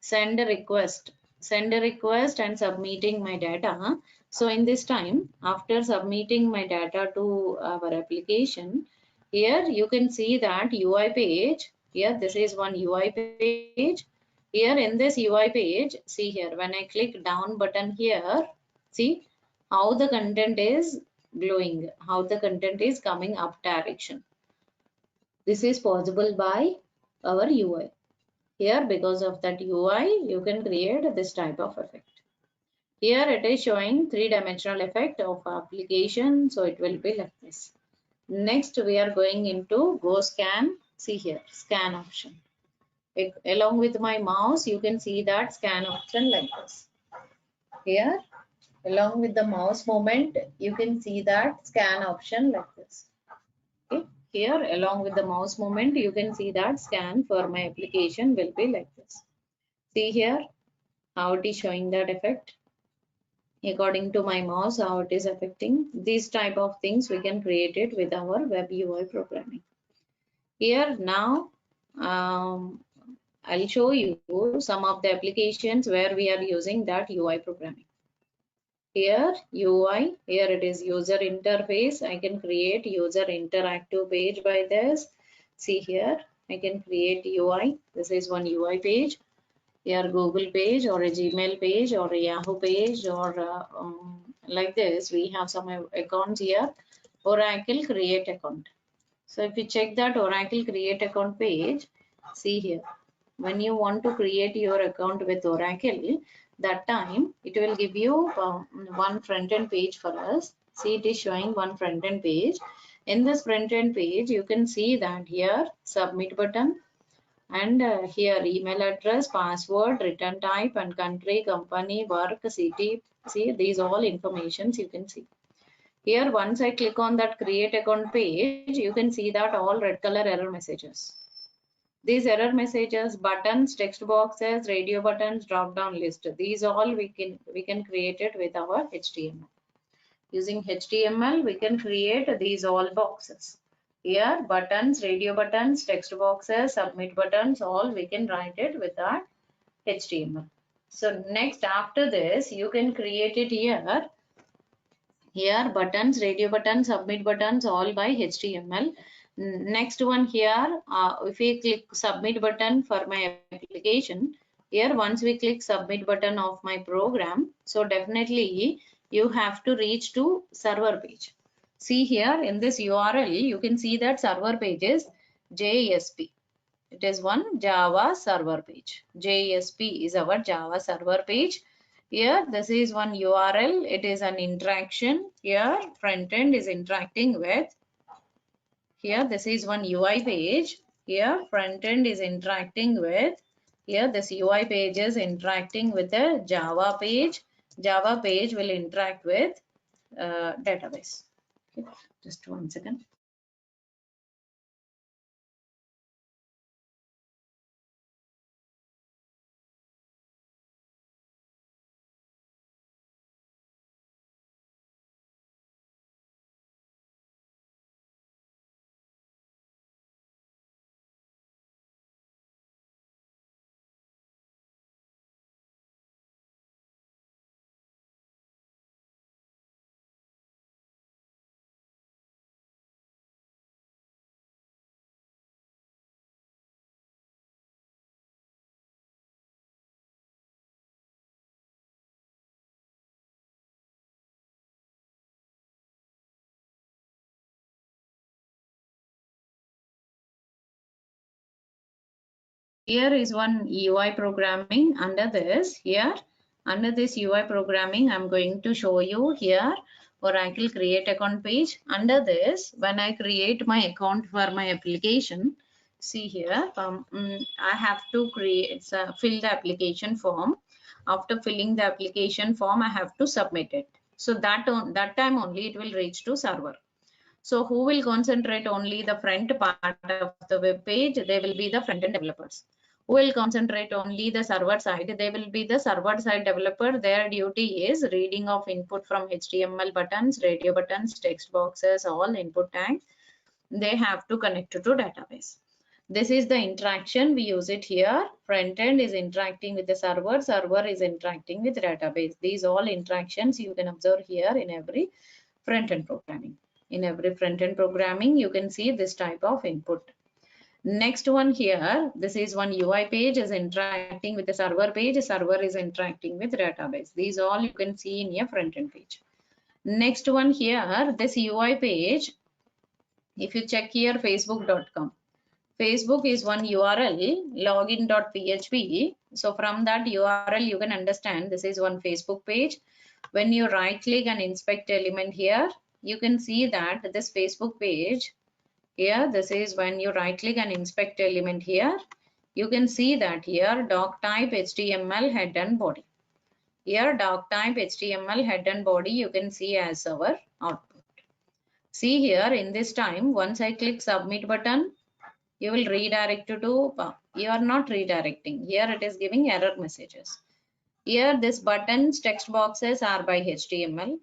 send a request. send a request and submitting my data. So in this time, after submitting my data to our application, here you can see that UI page. Here this is one UI page. Here in this UI page, see here, when I click down button here, see how the content is glowing, how the content is coming up direction. This is possible by our UI. Here, because of that UI, you can create this type of effect. Here it is showing three-dimensional effect of application, so it will be like this. Next, we are going into go scan. See here, scan option. Along with my mouse, you can see that scan option like this. Here, along with the mouse movement, you can see that scan option like this. Okay. Here, along with the mouse movement, you can see that scan for my application will be like this. See here how it is showing that effect. According to my mouse, how it is affecting. These type of things we can create it with our web UI programming. Here now, I'll show you some of the applications where we are using that UI programming. Here UI, here it is user interface. I can create user interactive page by this. See here, I can create UI. This is one UI page. Here Google page or a Gmail page or a Yahoo page or like this. We have some accounts here. Oracle create account. So if you check that Oracle create account page, see here. When you want to create your account with Oracle, that time it will give you one front end page for us. See, it is showing one front end page. In this front end page, you can see that here submit button and here email address, password, return type and country, company, work, city. See, these all informations you can see. Here once I click on that create account page, you can see that all red color error messages. These error messages, buttons, text boxes, radio buttons, drop down list. These all we can create it with our HTML. Using HTML, we can create these all boxes. Here buttons, radio buttons, text boxes, submit buttons, all we can write it with our HTML. So next after this, you can create it here. Here buttons, radio buttons, submit buttons, all by HTML. Next one here, if we click submit button for my application, here once we click submit button of my program, so definitely you have to reach to server page. See here in this URL, you can see that server page is JSP. It is one Java server page. JSP is our Java server page. Here, this is one URL. It is an interaction. Here, front end is interacting with. Here, this is one UI page. Here, front end is interacting with. Here, this UI page is interacting with the Java page. Java page will interact with database. Okay. Just 1 second. Here is one UI programming. Under this UI programming, I'm going to show you here Oracle create account page. Under this, when I create my account for my application, see here, I have to fill the application form. After filling the application form, I have to submit it. So that time only it will reach to server. So who will concentrate only the front part of the web page? They will be the front-end developers. Who will concentrate only the server side? They will be the server side developer. Their duty is reading of input from HTML buttons, radio buttons, text boxes, all input tags. They have to connect to database. This is the interaction, we use it here. Front end is interacting with the server, server is interacting with database. These all interactions you can observe here in every front end programming. In every front end programming, you can see this type of input. Next one here, this is one UI page is interacting with the server page, server is interacting with database. These all you can see in your front end page. Next one here, this UI page, if you check here facebook.com. Facebook is one URL, login.php. So from that URL, you can understand this is one Facebook page. When you right click and inspect element here, you can see that this Facebook page here, this is when you right click and inspect element here, you can see that here doc type HTML head and body. Here doc type HTML head and body you can see as our output. See here in this time, once I click submit button, you will redirect to, you are not redirecting. Here it is giving error messages. Here this buttons text boxes are by HTML.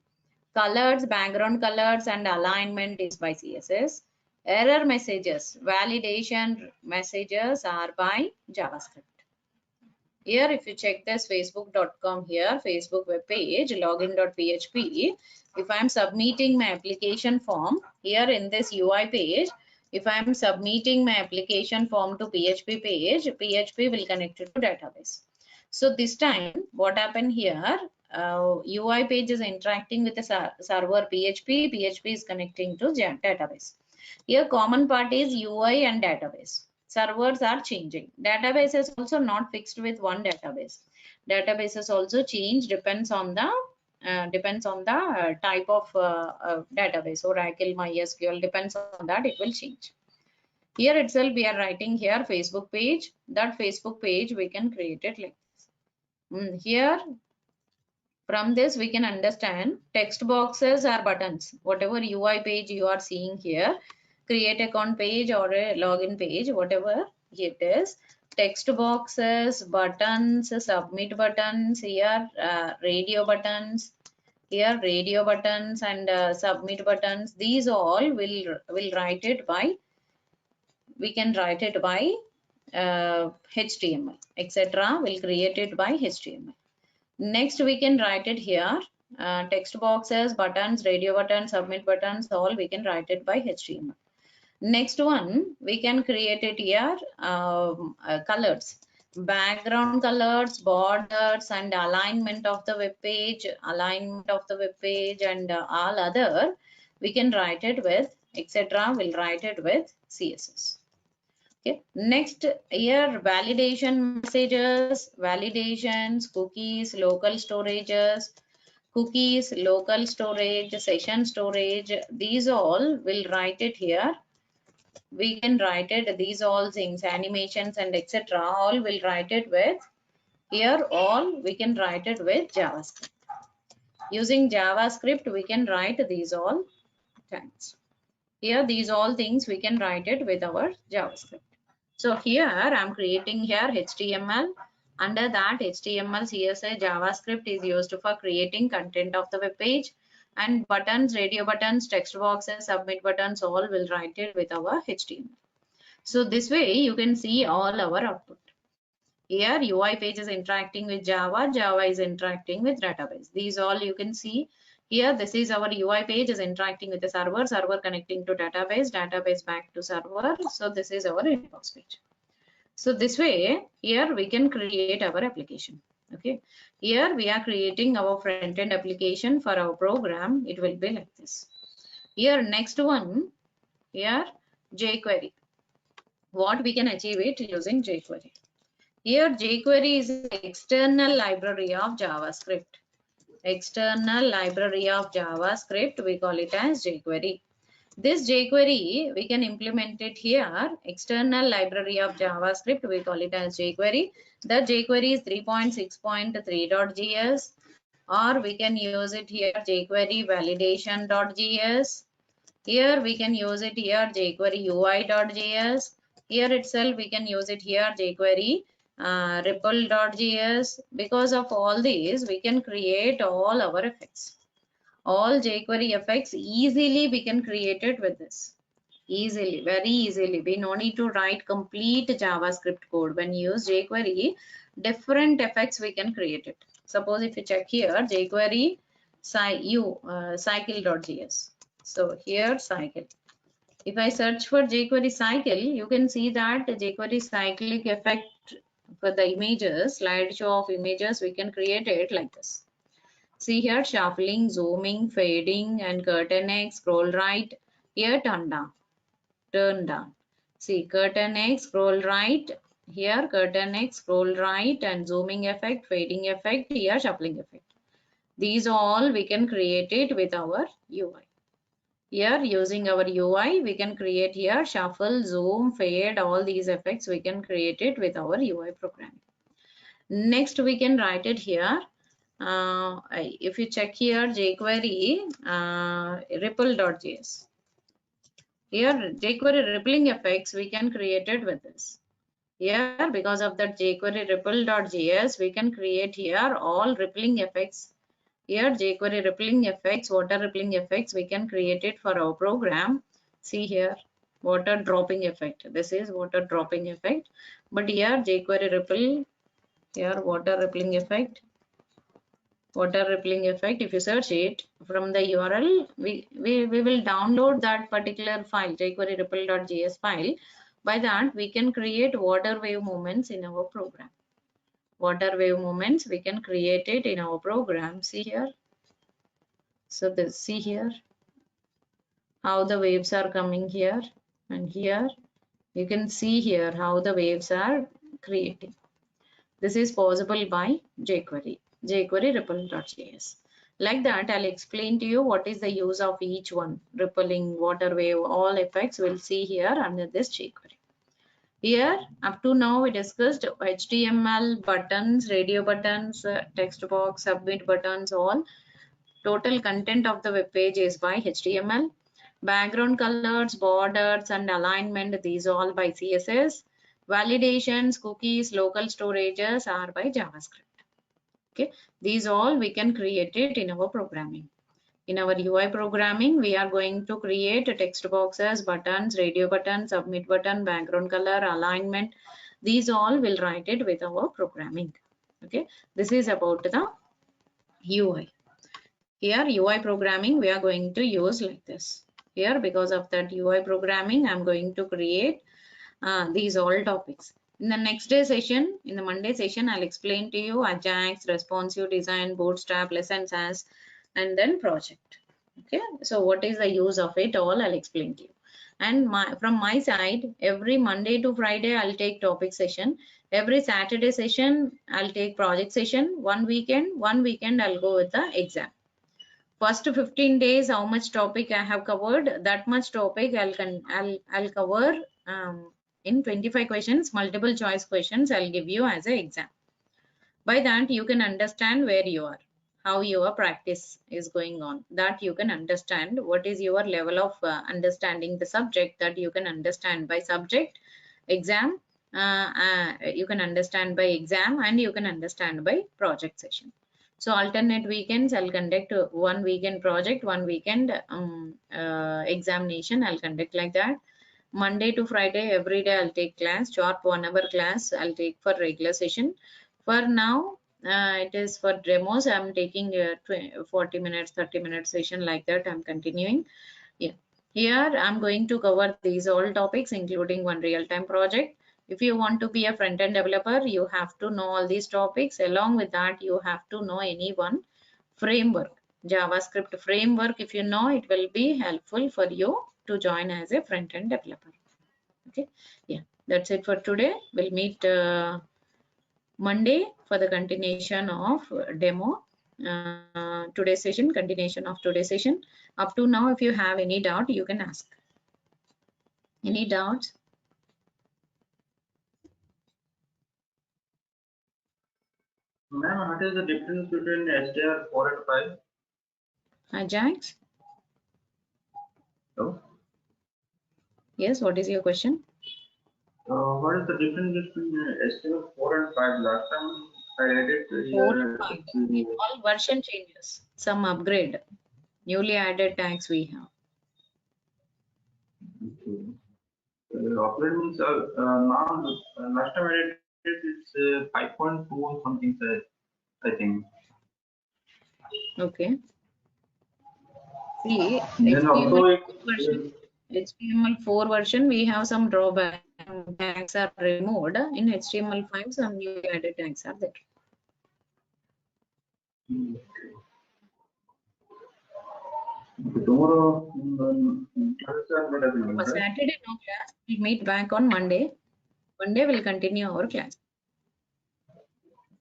Colors, background colors and alignment is by CSS. Error messages, validation messages are by JavaScript. Here if you check this facebook.com here, Facebook web page, login.php, if I am submitting my application form, here in this UI page, if I am submitting my application form to PHP page, PHP will connect it to database. So this time, what happened here, UI page is interacting with the server PHP, PHP is connecting to database. Here common part is UI and database. Servers are changing. Database is also not fixed with one database. Databases also change, depends on the type of database. Oracle, MySQL, depends on that, it will change. Here itself we are writing here Facebook page. That Facebook page we can create it like this. Here from this we can understand text boxes are buttons. Whatever UI page you are seeing here, create account page or a login page, whatever it is, text boxes, buttons, submit buttons, here radio buttons, here radio buttons and submit buttons, these all will write it by, we can write it by HTML, etc. will create it by HTML. Next we can write it here, text boxes, buttons, radio buttons, submit buttons, all we can write it by HTML. Next one, we can create it here, colors, background colors, borders and alignment of the web page, and all other, we can write it with, etc. We'll write it with CSS. Okay. Next here, validation messages, validations, cookies, local storages, cookies, local storage, session storage, these all will write it here. We can write it, these all things, animations and etc. all will write it with, here all we can write it with JavaScript. Using JavaScript we can write these all things. Here these all things we can write it with our JavaScript. So here I'm creating here HTML. Under that HTML, CSS, JavaScript is used for creating content of the web page, and buttons, radio buttons, text boxes, submit buttons, all will write it with our HTML. So this way you can see all our output. Here UI page is interacting with Java, Java is interacting with database. These all you can see. Here this is our UI page is interacting with the server, server connecting to database, database back to server. So this is our inbox page. So this way here we can create our application. Okay, here we are creating our front end application for our program. It will be like this. Here next one, here jQuery. What we can achieve it using jQuery. Here jQuery is an external library of JavaScript. External library of JavaScript, we call it as jQuery. This jQuery we can implement it here, external library of JavaScript, we call it as jQuery. The jQuery is 3.6.3.js, or we can use it here jQuery validation.js. Here we can use it here jQuery UI.js. Here itself we can use it here jQuery ripple.js. Because of all these we can create all our effects. All jQuery effects easily we can create it with this. Easily, very easily. We no need to write complete JavaScript code. When you use jQuery, different effects we can create it. Suppose if you check here, jQuery cycle.js. So here cycle. If I search for jQuery cycle, you can see that jQuery cyclic effect for the images, slideshow of images, we can create it like this. See here, shuffling, zooming, fading, and curtain X, scroll right. Here, turn down. Turn down. See, curtain X, scroll right. Here, curtain X, scroll right, and zooming effect, fading effect. Here, shuffling effect. These all we can create it with our UI. Here, using our UI, we can create here shuffle, zoom, fade, all these effects we can create it with our UI programming. Next, we can write it here. If you check here, jQuery ripple.js. Here, jQuery rippling effects we can create it with this. Here, because of that jQuery ripple.js, we can create here all rippling effects. Here, jQuery rippling effects, water rippling effects, we can create it for our program. See here, water dropping effect. This is water dropping effect. But here, jQuery ripple, here, water rippling effect. Water rippling effect, if you search it from the URL, we will download that particular file, jQuery ripple.js file. By that, we can create water wave movements in our program. Water wave movements, we can create it in our program. See here. So this, see here, how the waves are coming here and here. You can see here how the waves are creating. This is possible by jQuery, jQuery ripple.js. Like that, I'll explain to you what is the use of each one. Rippling, water wave, all effects we'll see here under this jQuery. Here, up to now, we discussed HTML buttons, radio buttons, text box, submit buttons, all. Total content of the web page is by HTML. Background colors, borders, and alignment, these all by CSS. Validations, cookies, local storages are by JavaScript. Okay, these all we can create it in our programming. In our UI programming, we are going to create text boxes, buttons, radio button, submit button, background color, alignment. These all will write it with our programming. Okay, this is about the UI. Here, UI programming, we are going to use like this. Here, because of that UI programming, I'm going to create these all topics. In the next day session, in the Monday session, I'll explain to you Ajax, responsive design, bootstrap, lessons as, and then project. Okay, so what is the use of it all, I'll explain to you. And from my side, every Monday to Friday, I'll take topic session. Every Saturday session, I'll take project session. One weekend, I'll go with the exam. First 15 days, how much topic I have covered, that much topic I'll cover in 25 questions, multiple choice questions I'll give you as an exam. By that, you can understand where you are, how your practice is going on, that you can understand what is your level of understanding the subject, that you can understand by subject, exam, you can understand by exam, and you can understand by project session. So alternate weekends, I'll conduct one weekend project, one weekend examination, I'll conduct like that. Monday to Friday, every day I'll take class, sharp 1 hour class I'll take for regular session. For now, it is for demos, I'm taking 40 minutes, 30 minutes session like that, I'm continuing. Yeah. Here, I'm going to cover these all topics, including one real-time project. If you want to be a front-end developer, you have to know all these topics. Along with that, you have to know any one framework, JavaScript framework. If you know, it will be helpful for you to join as a front-end developer. Okay, yeah, that's it for today. We'll meet Monday for the continuation of demo. Today's session, continuation of today's session. Up to now, if you have any doubt, you can ask. Any doubts? Ma'am, what is the difference between STR 4 and 5? Ajax? Hello? Yes, what is your question? What is the difference between STR 4 and 5? Last time I read it 4 here. and 5. All version changes, some upgrade, newly added tags we have. Offline means now last time I did it's 5.2 or something, I think. Okay. See, Then also HTML4 version, we have some drawbacks. Some tags are removed. In HTML5, some new added tags are there. tomorrow classes are not available, right? Saturday, no class. We'll meet back on Monday. Monday, we'll continue our class.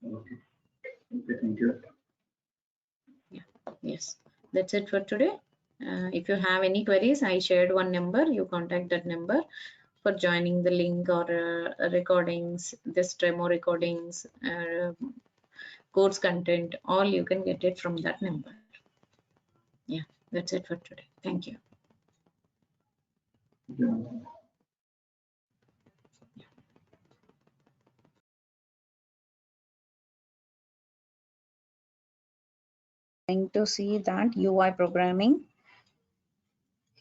Okay. Okay, thank you. Yeah. Yes. That's it for today. If you have any queries, I shared one number. You contact that number for joining the link or recordings, this demo recordings, course content, all you can get it from that number. Yeah, that's it for today. Thank you. Yeah. Going to see that UI programming.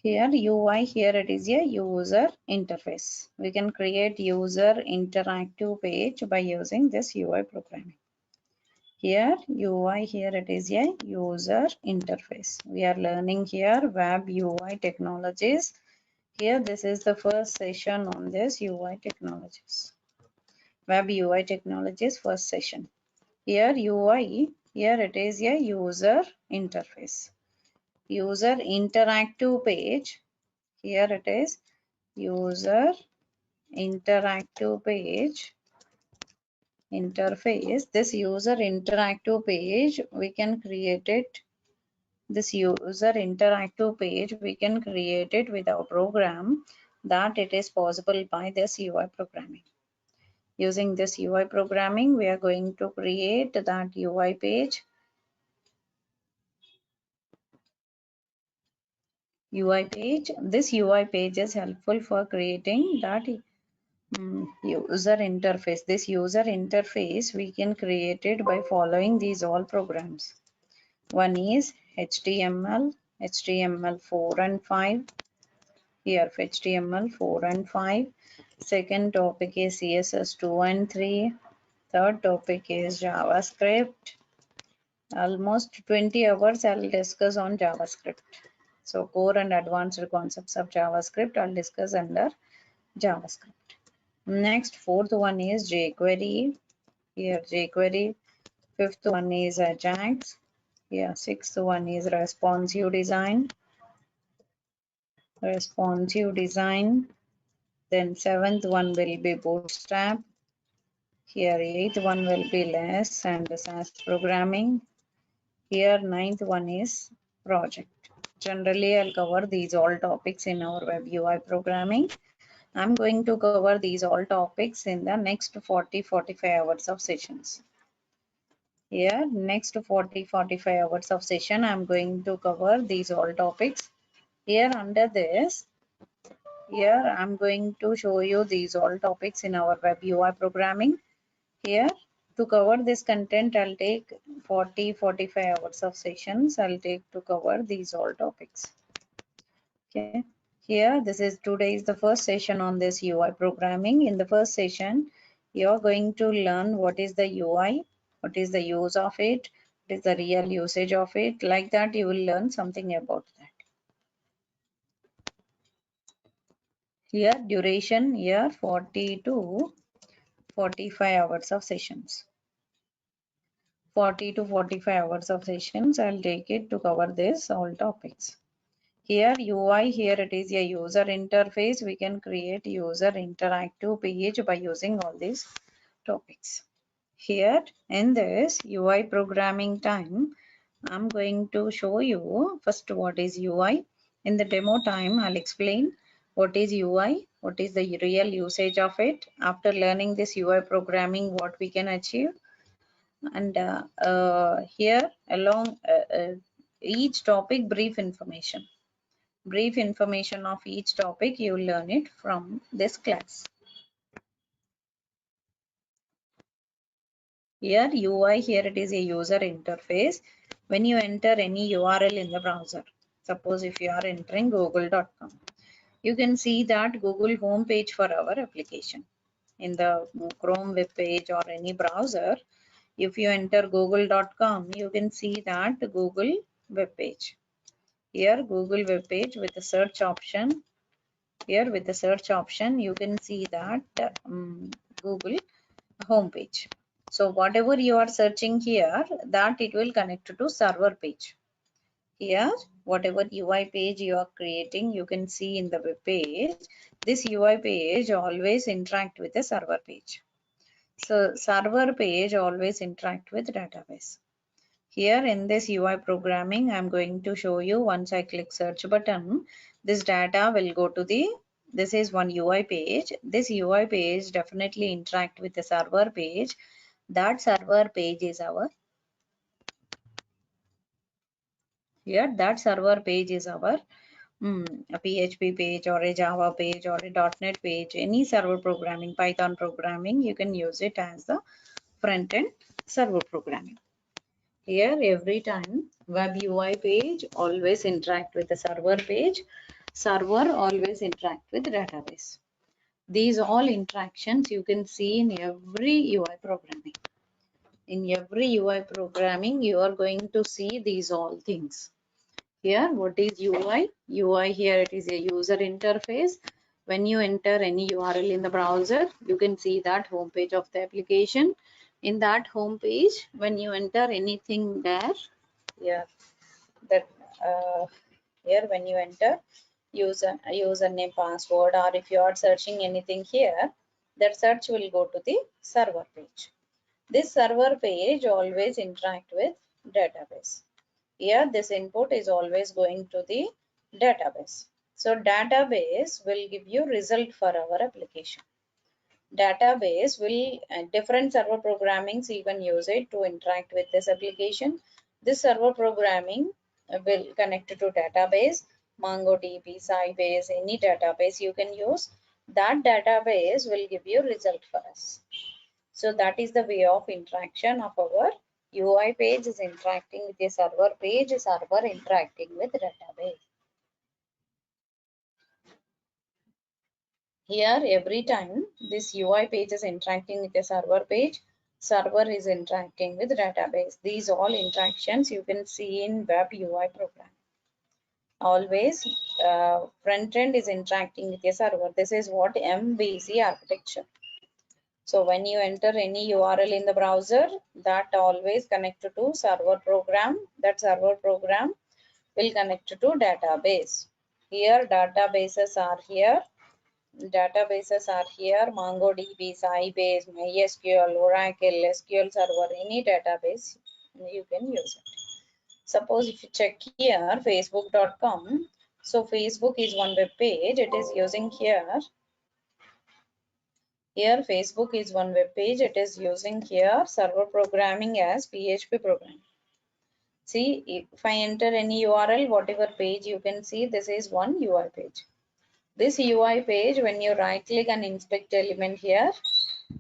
Here UI, here it is a user interface. We can create user interactive page by using this UI programming. Here UI, here it is a user interface. We are learning here web UI technologies. Here this is the first session on this UI technologies. Web UI technologies first session. Here UI, here it is a user interface. User interactive page. Here it is user interactive page interface. This user interactive page we can create it. This user interactive page we can create it with our program, that it is possible by this UI programming. Using this UI programming, we are going to create that UI page. This UI page is helpful for creating that user interface. This user interface we can create it by following these all programs. One is HTML, HTML4 and 5. Here for HTML4 and 5. Second topic is CSS2 and 3. Third topic is JavaScript. Almost 20 hours I'll discuss on JavaScript. So core and advanced concepts of JavaScript I'll discuss under JavaScript. Next, fourth one is jQuery. Here jQuery. Fifth one is Ajax. Here sixth one is responsive design. Then seventh one will be Bootstrap. Here eighth one will be less and SAS programming. Here ninth one is project. Generally, I'll cover these all topics in our web UI programming. I'm going to cover these all topics in the next 40-45 hours of sessions. Here, next 40-45 hours of session, I'm going to cover these all topics. Here under this, here I'm going to show you these all topics in our web UI programming. Here, to cover this content, I'll take 40-45 hours of sessions. I'll take to cover these all topics. Okay. Here, today is the first session on this UI programming. In the first session, you're going to learn what is the UI, what is the use of it, what is the real usage of it. Like that, you will learn something about that. Here, duration, here 40 to 45 hours of sessions. 40 to 45 hours of sessions, I'll take it to cover this all topics. Here UI, here it is a user interface. We can create user interactive page by using all these topics. Here in this UI programming time, I'm going to show you first what is UI. In the demo time, I'll explain what is UI, what is the real usage of it. After learning this UI programming, what we can achieve. And here along each topic, brief information of each topic, you will learn it from this class. Here UI, here it is a user interface. When you enter any URL in the browser, suppose if you are entering google.com, you can see that Google home page for our application. In the Chrome web page or any browser, if you enter google.com, you can see that Google web page. Here, Google web page with the search option. Here, with the search option, you can see that Google homepage. So whatever you are searching here, that it will connect to server page. Here, whatever UI page you are creating, you can see in the web page. This UI page always interact with the server page. So server page always interact with database. Here in this UI programming, I'm going to show you once I click search button, this data will go to this is one UI page. This UI page definitely interact with the server page. That server page is our, here that server page is our a PHP page or a Java page or a .NET page, any server programming, Python programming, you can use it as the front end server programming. Here, every time web UI page always interact with the server page, server always interact with the database. These all interactions you can see in every UI programming. In every UI programming, you are going to see these all things. Here, what is UI? UI here, it is a user interface. When you enter any URL in the browser, you can see that home page of the application. In that home page, when you enter anything there, here, that here when you enter username, password, or if you are searching anything here, that search will go to the server page. This server page always interact with database. Here, this input is always going to the database. So database will give you result for our application. Database will, different server programmings even use it to interact with this application. This server programming will connect to database, MongoDB, Sybase, any database you can use. That database will give you result for us. So that is the way of interaction of our UI page is interacting with the server page, server interacting with database. Here, every time this UI page is interacting with the server page, server is interacting with database. These all interactions you can see in web UI program. Always front end is interacting with the server. This is what MVC architecture. So when you enter any URL in the browser, that always connect to server program. That server program will connect to database. Here databases are here. Databases are here. MongoDB, Sybase, MySQL, Oracle, SQL Server, any database you can use it. Suppose if you check here facebook.com. So Facebook is one web page. It is using here. Here Facebook is one web page. It is using here server programming as PHP program. See, if I enter any URL, whatever page you can see, this is one UI page. This UI page, when you right click and inspect element here,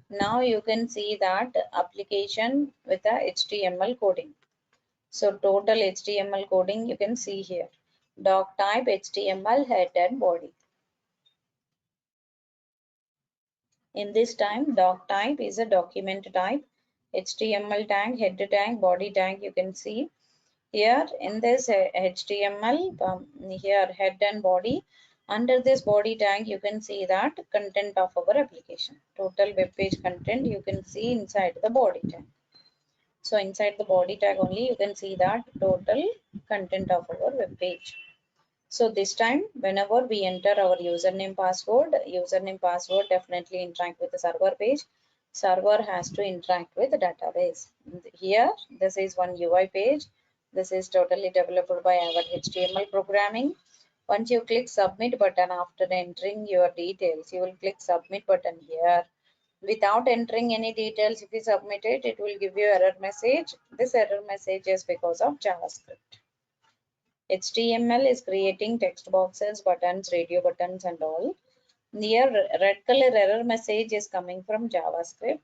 now you can see that application with the HTML coding. So total HTML coding you can see here. Doc type HTML head and body. In this time, doc type is a document type. HTML tag, head tag, body tag you can see. Here in this HTML, here head and body. Under this body tag, you can see that content of our application. Total web page content you can see inside the body tag. So inside the body tag only you can see that total content of our web page. So this time, whenever we enter our username password definitely interact with the server page. Server has to interact with the database. Here, this is one UI page. This is totally developed by our HTML programming. Once you click submit button after entering your details, you will click submit button here. Without entering any details, if you submit it, it will give you error message. This error message is because of JavaScript. HTML is creating text boxes, buttons, radio buttons and all. Here red color error message is coming from JavaScript.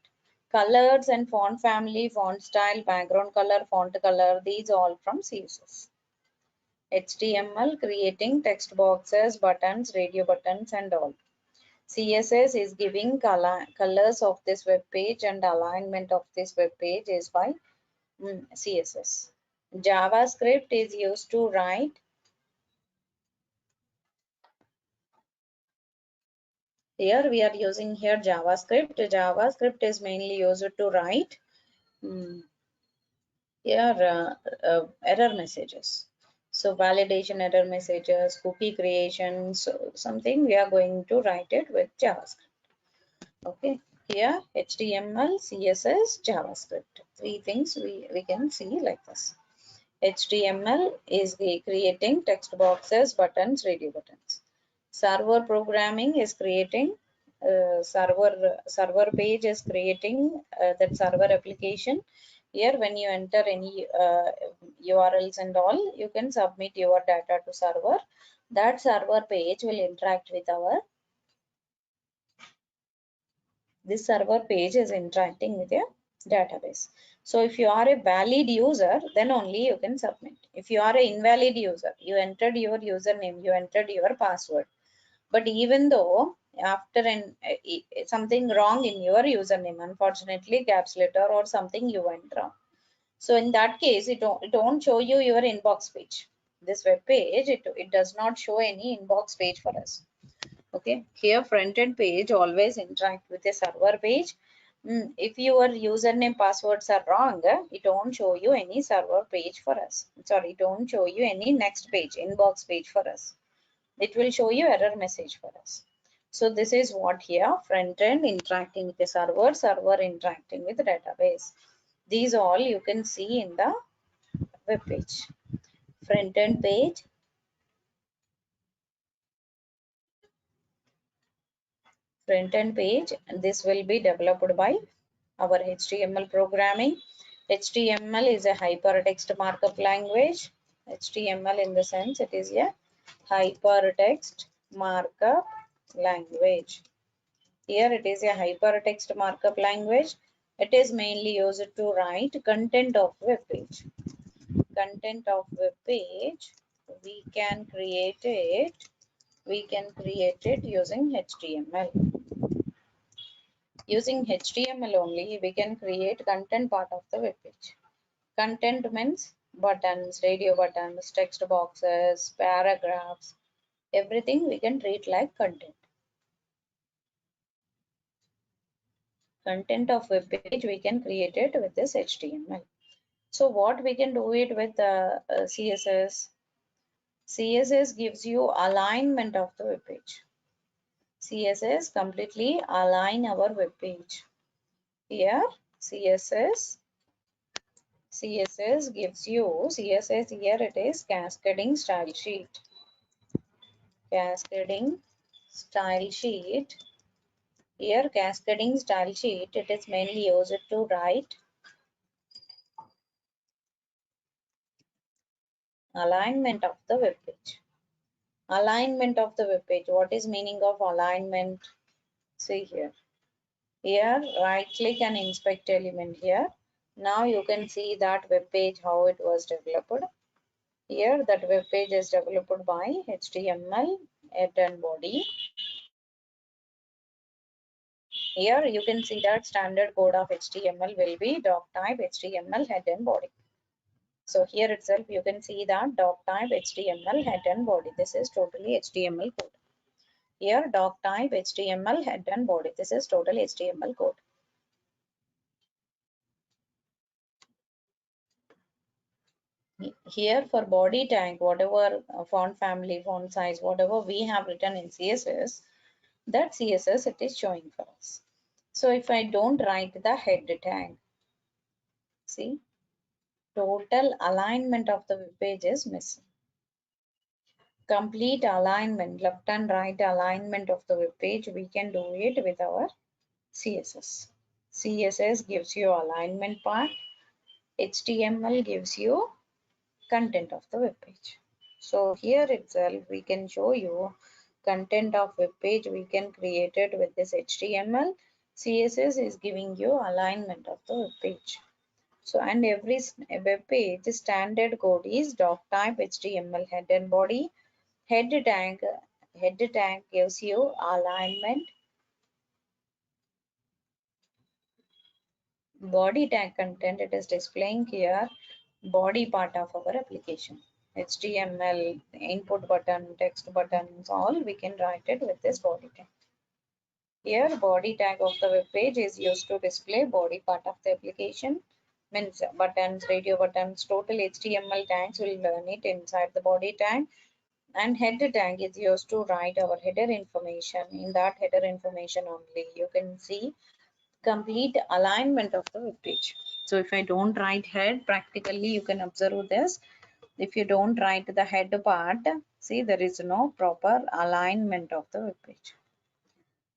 Colors and font family, font style, background color, font color, these all from CSS. HTML creating text boxes, buttons, radio buttons and all. CSS is giving colors of this web page and alignment of this web page is by CSS. JavaScript is used to write. Here we are using here JavaScript. JavaScript is mainly used to write here error messages. So validation error messages, cookie creation, so something we are going to write it with JavaScript. Okay, here HTML, CSS, JavaScript. Three things we can see like this. HTML is the creating text boxes, buttons, radio buttons. Server programming is creating server page is creating that server application. Here when you enter any URLs and all, you can submit your data to server. That server page will interact with our, this server page is interacting with your database. So if you are a valid user, then only you can submit. If you are an invalid user, you entered your username, you entered your password, but even though after something wrong in your username, unfortunately caps letter or something you went wrong, so in that case it won't show you your inbox page. This web page, it does not show any inbox page for us. Okay, here front end page always interact with the server page. If your username passwords are wrong, it won't show you any server page for us. Sorry, it won't show you any next page, inbox page for us. It will show you error message for us. So this is what here, front end interacting with the server, server interacting with the database. These all you can see in the web page. Front end page, front end page, and this will be developed by our HTML programming. HTML is a hypertext markup language. HTML in the sense it is a hypertext markup language. Here it is a hypertext markup language. It is mainly used to write content of web page. Content of web page, we can create it using HTML. Using HTML only, we can create content part of the web page. Content means buttons, radio buttons, text boxes, paragraphs, everything we can treat like content. Content of web page we can create it with this HTML. So what we can do it with CSS? CSS gives you alignment of the web page. CSS completely align our web page. Here CSS gives you, CSS here it is cascading style sheet. Cascading style sheet. Here cascading style sheet, it is mainly used to write alignment of the web page. Alignment of the web page. What is meaning of alignment? See here. Here right click and inspect element here. Now you can see that web page how it was developed. Here that web page is developed by HTML head and body. Here you can see that standard code of HTML will be doc type HTML head and body. So here itself you can see that doc type HTML head and body. This is totally HTML code. Here doc type HTML head and body. This is total HTML code. Here for body tag, whatever font family, font size, whatever we have written in CSS, that CSS it is showing for us. So if I don't write the head tag, see, total alignment of the web page is missing. Complete alignment, left and right alignment of the web page, we can do it with our CSS. CSS gives you alignment part. HTML gives you content of the web page. So here itself we can show you content of web page we can create it with this HTML. CSS is giving you alignment of the web page. So, and every web page standard code is doc type HTML head and body. Head tag gives you alignment. Body tag content, it is displaying here body part of our application. HTML, input button, text buttons, all we can write it with this body tag. Here, body tag of the web page is used to display body part of the application. Means buttons, radio buttons, total HTML tags will learn it inside the body tag. And header tag is used to write our header information. In that header information only, you can see complete alignment of the web page. So if I don't write head, practically you can observe this. If you don't write the head part, see there is no proper alignment of the web page.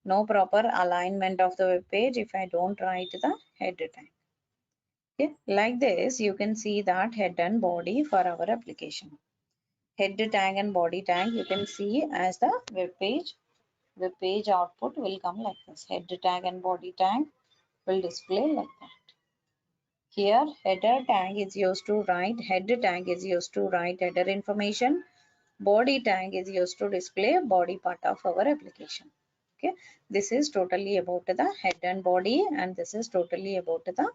No proper alignment of the web page if I don't write the head tag. Okay, like this, you can see that head and body for our application. Head tag and body tag, you can see as the web page. Web page output will come like this. Head tag and body tag will display like that. Here, header tag is used to write, head tag is used to write header information. Body tag is used to display body part of our application. Okay, this is totally about the head and body, and this is totally about the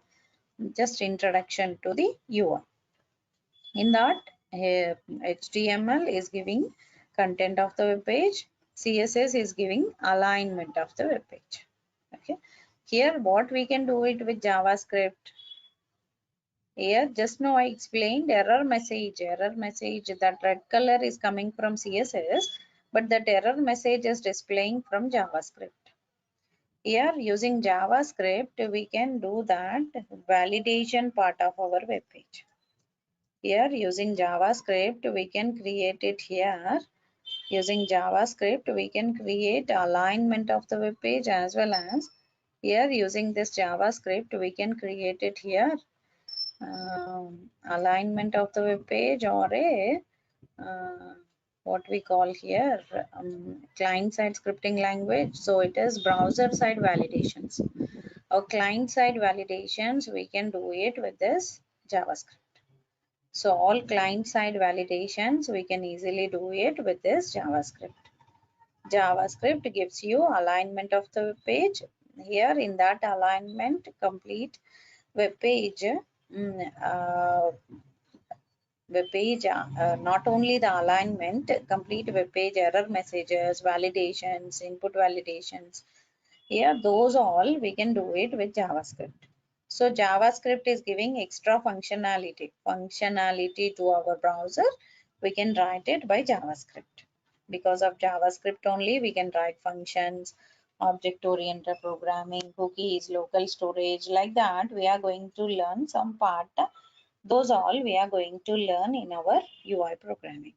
just introduction to the UI. In that, HTML is giving content of the web page. CSS is giving alignment of the web page. Okay. Here, what we can do it with JavaScript. Here, just now I explained error message. Error message, that red color is coming from CSS, but that error message is displaying from JavaScript. Here, using JavaScript, we can do that validation part of our web page. Here, using JavaScript, we can create it here. Using JavaScript, we can create alignment of the web page as well as here using this JavaScript, we can create it here. Alignment of the web page or a what we call here client-side scripting language. So it is browser-side validations. Or client-side validations, we can do it with this JavaScript. So all client-side validations, we can easily do it with this JavaScript. JavaScript gives you alignment of the web page. Here in that alignment, complete web page, not only the alignment, complete web page error messages, validations, input validations. Here, those all we can do it with JavaScript. So JavaScript is giving extra functionality to our browser. We can write it by JavaScript. Because of JavaScript only, we can write functions, object-oriented programming, cookies, local storage, like that. We are going to learn some part. Those all we are going to learn in our UI programming.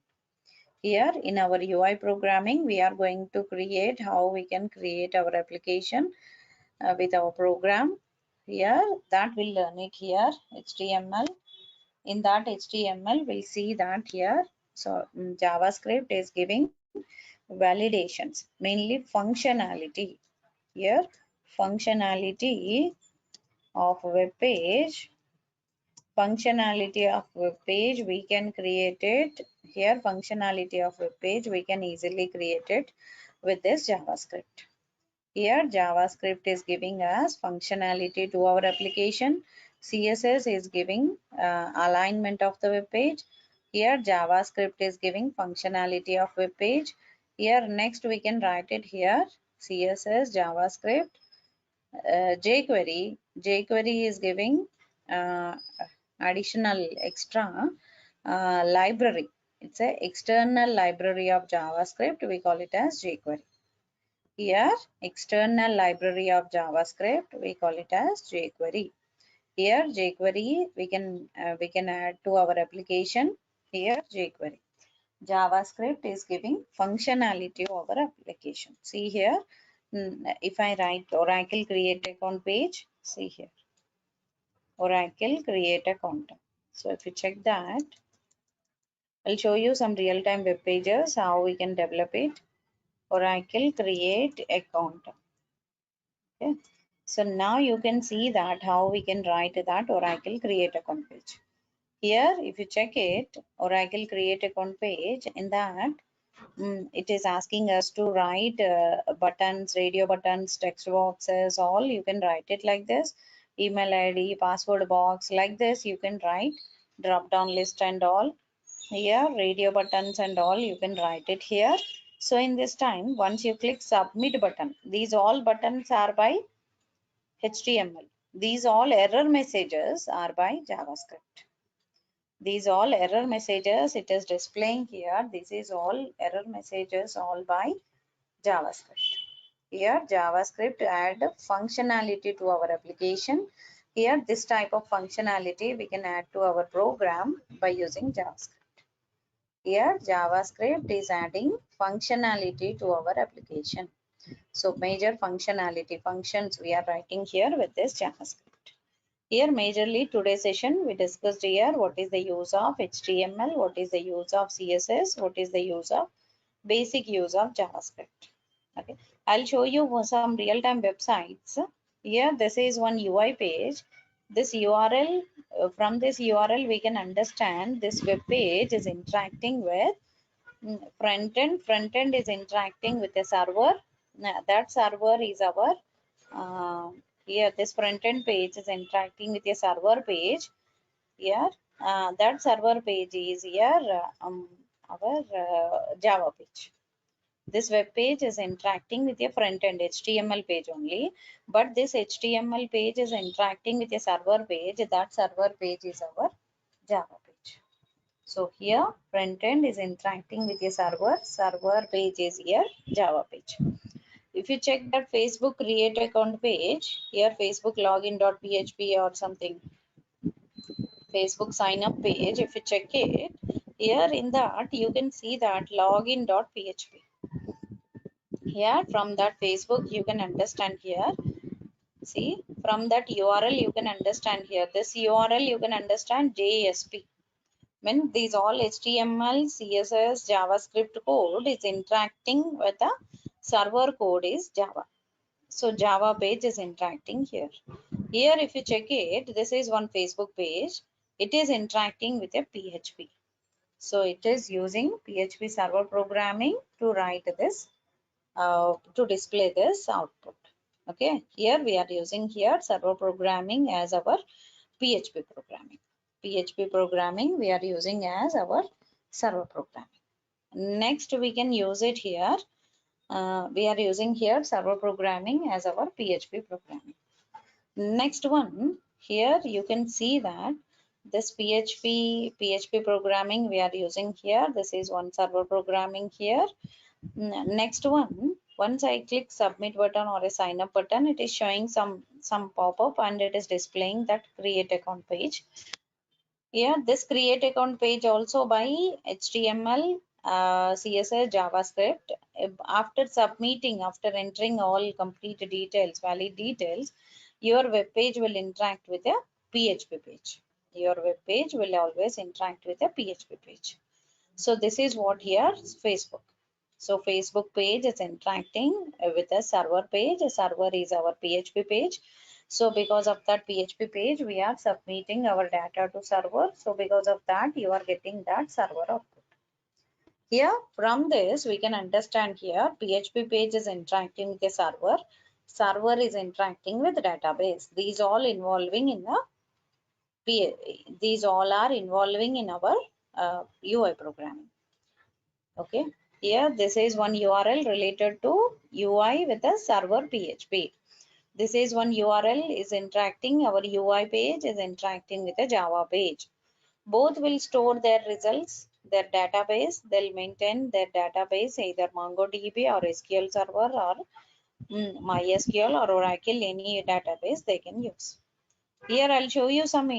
Here in our UI programming, we are going to create how we can create our application with our program. Here that we'll learn it here, HTML. In that HTML, we'll see that here. So JavaScript is giving validations, mainly functionality. Here, functionality of web page. Functionality of web page, we can create it here. Functionality of web page, we can easily create it with this JavaScript. Here JavaScript is giving us functionality to our application. CSS is giving alignment of the web page. Here JavaScript is giving functionality of web page. Here next we can write it here. CSS, JavaScript, jQuery. jQuery is giving additional extra library. It's a external library of JavaScript. We call it as jQuery. Here, external library of JavaScript, we call it as jQuery. Here, jQuery we can add to our application. Here, jQuery. JavaScript is giving functionality of our application. See here, if I write Oracle create account page, see here, Oracle create account. So if you check that, I'll show you some real-time web pages, how we can develop it. Oracle create account. Okay. So now you can see that how we can write that Oracle create account page. Here, if you check it, Oracle create account page, in that it is asking us to write buttons, radio buttons, text boxes, all you can write it like this. Email ID, password box, like this you can write. Drop down list and all. Here, radio buttons and all you can write it here. So in this time, once you click submit button, these all buttons are by HTML. These all error messages are by JavaScript. These all error messages it is displaying here. This is all error messages all by JavaScript. Here JavaScript add functionality to our application. Here this type of functionality we can add to our program by using JavaScript. Here JavaScript is adding functionality to our application. So major functionality functions we are writing here with this JavaScript. Here majorly today's session we discussed here what is the use of HTML, what is the use of CSS, what is the use of basic use of JavaScript. Okay, I'll show you some real-time websites. Here this is one UI page. This URL, from this URL we can understand this web page is interacting with front end. Front end is interacting with a server. That server is our here this front end page is interacting with a server page. Here that server page is here our Java page. This web page is interacting with a front end HTML page only, but this HTML page is interacting with a server page. That server page is our Java page. So here front end is interacting with a server page is here Java page. If you check that Facebook create account page, here Facebook login.php or something, Facebook sign up page, if you check it, here in that you can see that login.php. Here from that Facebook you can understand here. See, from that URL you can understand here. This URL you can understand JSP. When these all HTML, CSS, JavaScript code is interacting with the server code is Java. So Java page is interacting here. Here if you check it, this is one Facebook page. It is interacting with a PHP. So it is using PHP server programming to write this, to display this output. Okay, here we are using here server programming as our PHP programming. PHP programming we are using as our server programming. Next we can use it here. We are using here server programming as our PHP programming. Next one, here you can see that this PHP programming we are using here. This is one server programming here. Next one, once I click submit button or a sign up button, it is showing some pop-up and it is displaying that create account page. Yeah, this create account page also by HTML, CSS, JavaScript. After submitting, after entering all complete details, valid details, your web page will interact with a PHP page. Your web page will always interact with a PHP page. So this is what here is Facebook. So Facebook page is interacting with a server page. A server is our PHP page. So because of that PHP page, we are submitting our data to server. So because of that, you are getting that server output. Here from this, we can understand here PHP page is interacting with the server. Server is interacting with database. These all involving in the these all are involving in our UI programming. Okay, here this is one URL related to UI with the server PHP. This is one URL is interacting, our UI page is interacting with a Java page. Both will store their results, their database, they'll maintain their database either MongoDB or SQL Server or MySQL or Oracle, any database they can use. Here I'll show you some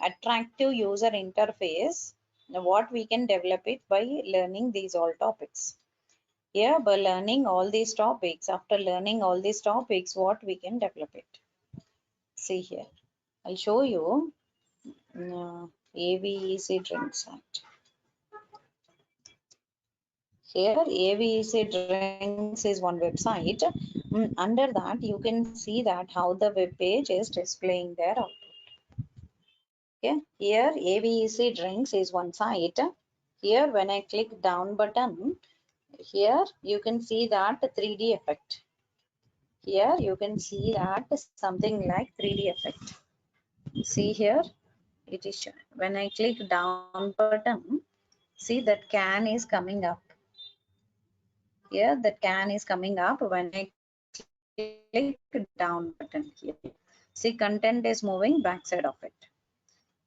attractive user interface, what we can develop it by learning these all topics. Here by learning all these topics, after learning all these topics, what we can develop it. See here, I'll show you AVEC Drinks Act. Here AVEC Drinks is one website. Under that you can see that how the web page is displaying their output. Okay, here AVEC Drinks is one site. Here when I click down button, here you can see that 3D effect. Here you can see that something like 3D effect. See here, it is when I click down button, see that can is coming up. Here that can is coming up when I click down button here. See, content is moving backside of it.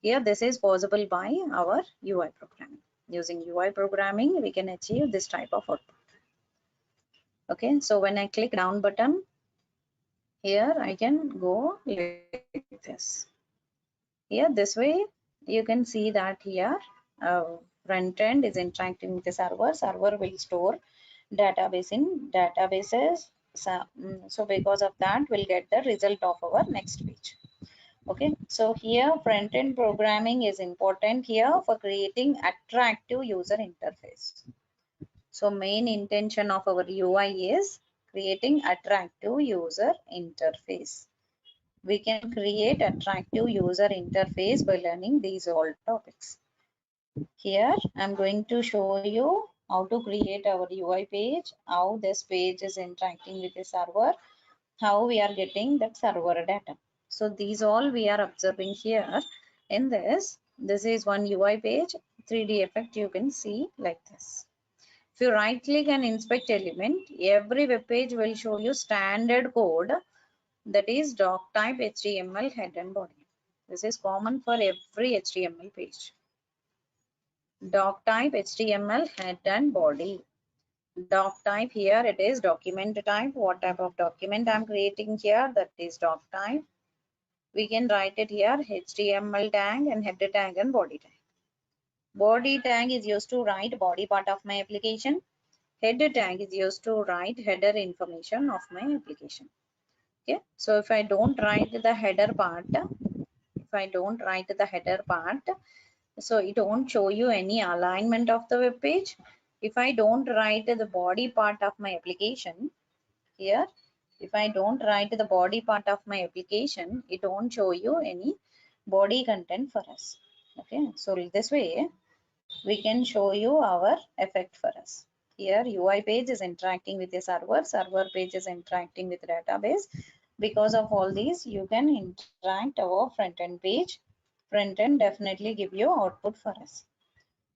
Here this is possible by our UI programming. Using UI programming we can achieve this type of output. Okay, so when I click down button, here I can go like this. Here this way you can see that here front end is interacting with the server will store database in databases. So because of that we'll get the result of our next page. Okay, so here front end programming is important here for creating attractive user interface. So main intention of our UI is creating attractive user interface. We can create attractive user interface by learning these all topics. Here I'm going to show you how to create our UI page, how this page is interacting with the server, how we are getting that server data. So these all we are observing here in this. This is one UI page, 3D effect you can see like this. If you right click and inspect element, every web page will show you standard code, that is doc type HTML head and body. This is common for every HTML page. Doc type HTML head and body. Doc type, here it is document type. What type of document I'm creating here, that is doc type. We can write it here HTML tag and header tag and body tag. Body tag is used to write body part of my application. Header tag is used to write header information of my application. Okay, so if I don't write the header part, so it won't show you any alignment of the web page. If I don't write the body part of my application here, if I don't write the body part of my application, it won't show you any body content for us. Okay, so this way we can show you our effect for us. Here UI page is interacting with the server page is interacting with database. Because of all these, you can interact our front end page. Front end definitely give you output for us.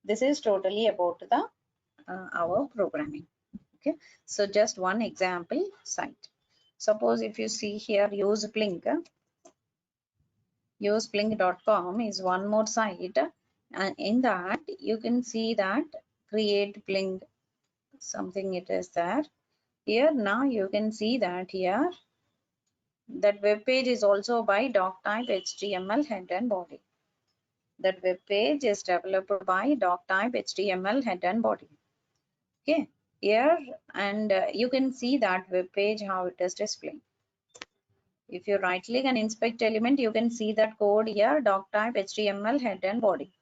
This is totally about the our programming. Okay, so just one example site. Suppose if you see here useblink.com is one more site, and in that you can see that create blink something it is there. Here now you can see that here that web page is also by doc type HTML head and body. That web page is developed by doc type HTML head and body. Okay, here and you can see that web page how it is displaying. If you right click and inspect element, you can see that code here doc type HTML head and body.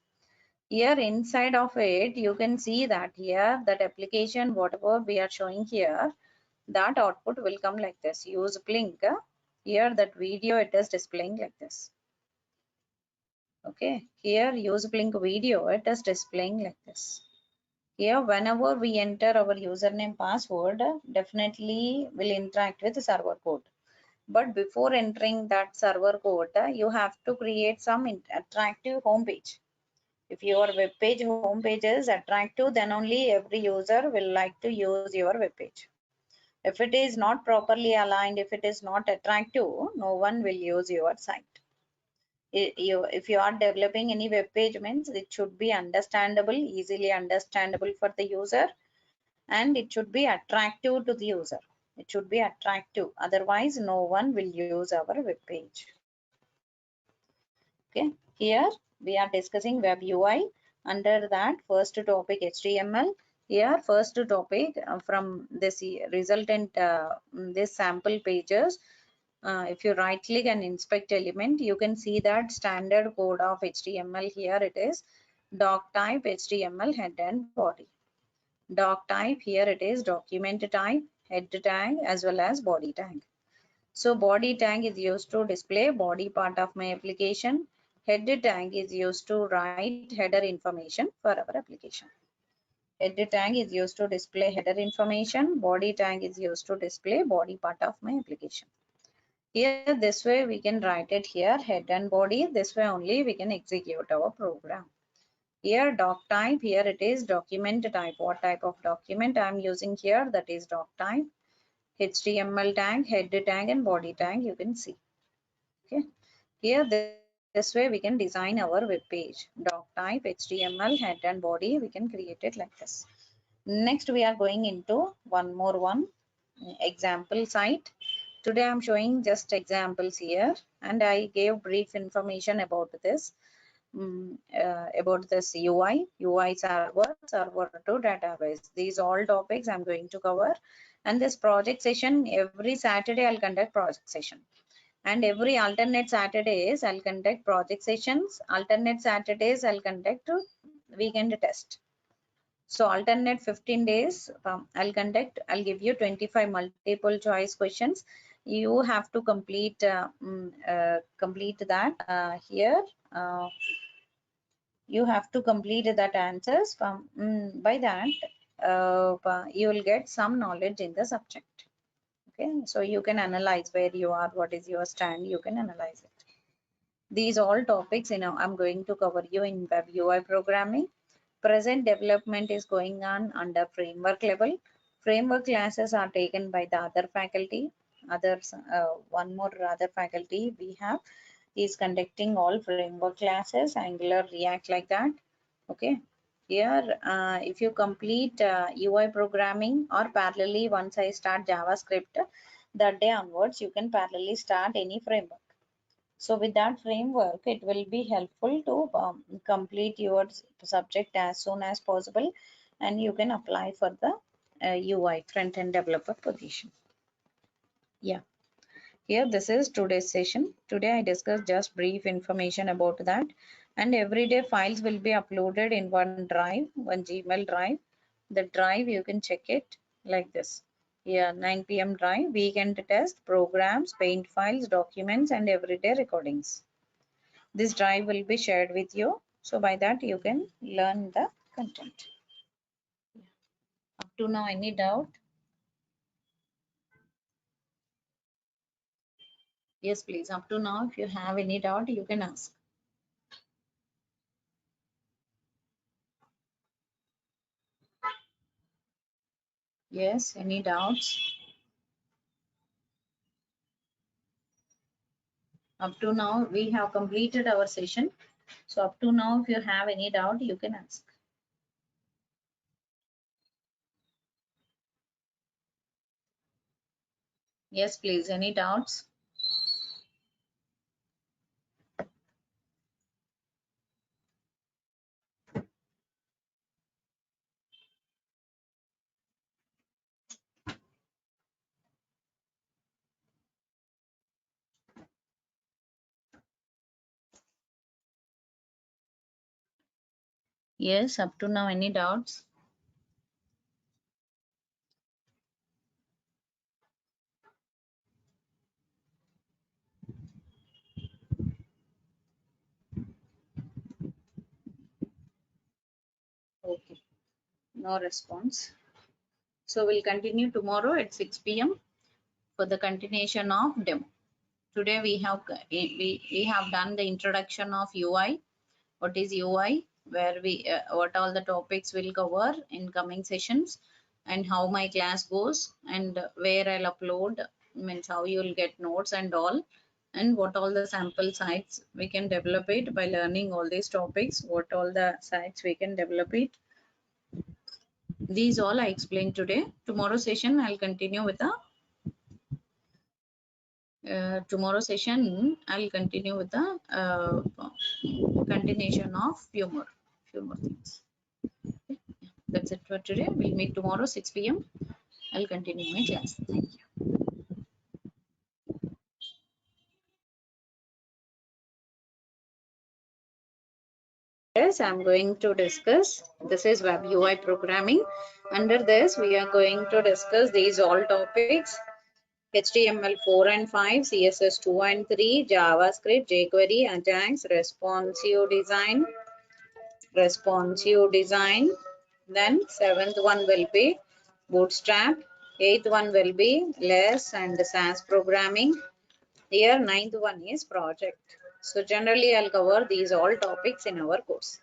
Here inside of it you can see that here that application whatever we are showing here, that output will come like this. Use blink, here that video it is displaying like this. Okay, here use blink video it is displaying like this. Here whenever we enter our username password, definitely will interact with the server code. But before entering that server code, you have to create some attractive home page. If your web page home page is attractive, then only every user will like to use your web page. If it is not properly aligned, if it is not attractive, no one will use your site. If you are developing any web page, means it should be understandable, easily understandable for the user, and it should be attractive to the user. It should be attractive, otherwise no one will use our web page. Okay, here we are discussing web UI. Under that first topic HTML. Here first topic from this resultant this sample pages. If you right click and inspect element, you can see that standard code of HTML. Here it is doc type HTML head and body. Doc type, here it is document type, head tag as well as body tag. So body tag is used to display body part of my application. Head tag is used to write header information for our application. Head tag is used to display header information. Body tag is used to display body part of my application. Here, this way we can write it here, head and body. This way only we can execute our program. Here, doc type, here it is document type. What type of document I am using here? That is doc type. HTML tag, head tag and body tag you can see. Okay. Here, this way we can design our web page. Doc type, HTML, head and body, we can create it like this. Next, we are going into one more one, example site. Today I'm showing just examples here, and I gave brief information about this. About this UI server, server to database. These all topics I'm going to cover. And this project session, every Saturday I'll conduct project session. And every alternate Saturdays I'll conduct project sessions. Alternate Saturdays I'll conduct weekend test. So alternate 15 days, I'll give you 25 multiple choice questions. You have to complete complete that here. You have to complete that answers from by that you will get some knowledge in the subject. Okay, so you can analyze where you are, what is your stand, you can analyze it. These all topics, I'm going to cover you in web UI programming. Present development is going on under framework level. Framework classes are taken by the other faculty. Others, one more other faculty we have is conducting all framework classes, Angular, React, like that. Okay. Here, if you complete UI programming, or parallelly once I start JavaScript, that day onwards you can parallelly start any framework. So with that framework, it will be helpful to complete your subject as soon as possible, and you can apply for the UI front-end developer position. Yeah. Here, this is today's session. Today I discussed just brief information about that, and everyday files will be uploaded in one drive, one Gmail drive. The drive you can check it like this. Here, 9 p.m. drive, weekend test, programs, paint files, documents, and everyday recordings. This drive will be shared with you. So by that you can learn the content. Up to now, any doubt? Yes, please. Up to now, if you have any doubt, you can ask. Yes, any doubts? Up to now, we have completed our session. So up to now, if you have any doubt, you can ask. Yes, please. Any doubts? Yes, up to now, any doubts? Okay, no response. So we'll continue tomorrow at 6 p.m. for the continuation of demo. Today we have done the introduction of UI. What is UI? Where what all the topics will cover in coming sessions, and how my class goes, and where I'll upload, means how you'll get notes and all, and what all the sample sites we can develop it by learning all these topics, what all the sites we can develop it. These all I explained today. Tomorrow session I'll continue with the continuation of few more things. Okay. Yeah, that's it for today. We'll meet tomorrow 6 p.m. I'll continue my class. Thank you. Yes, I'm going to discuss. This is Web UI programming. Under this, we are going to discuss these all topics: HTML 4 and 5, CSS 2 and 3, JavaScript, jQuery, Ajax, responsive design. Then seventh one will be Bootstrap. Eighth one will be less and SAS programming. Here ninth one is project. So generally I'll cover these all topics in our course.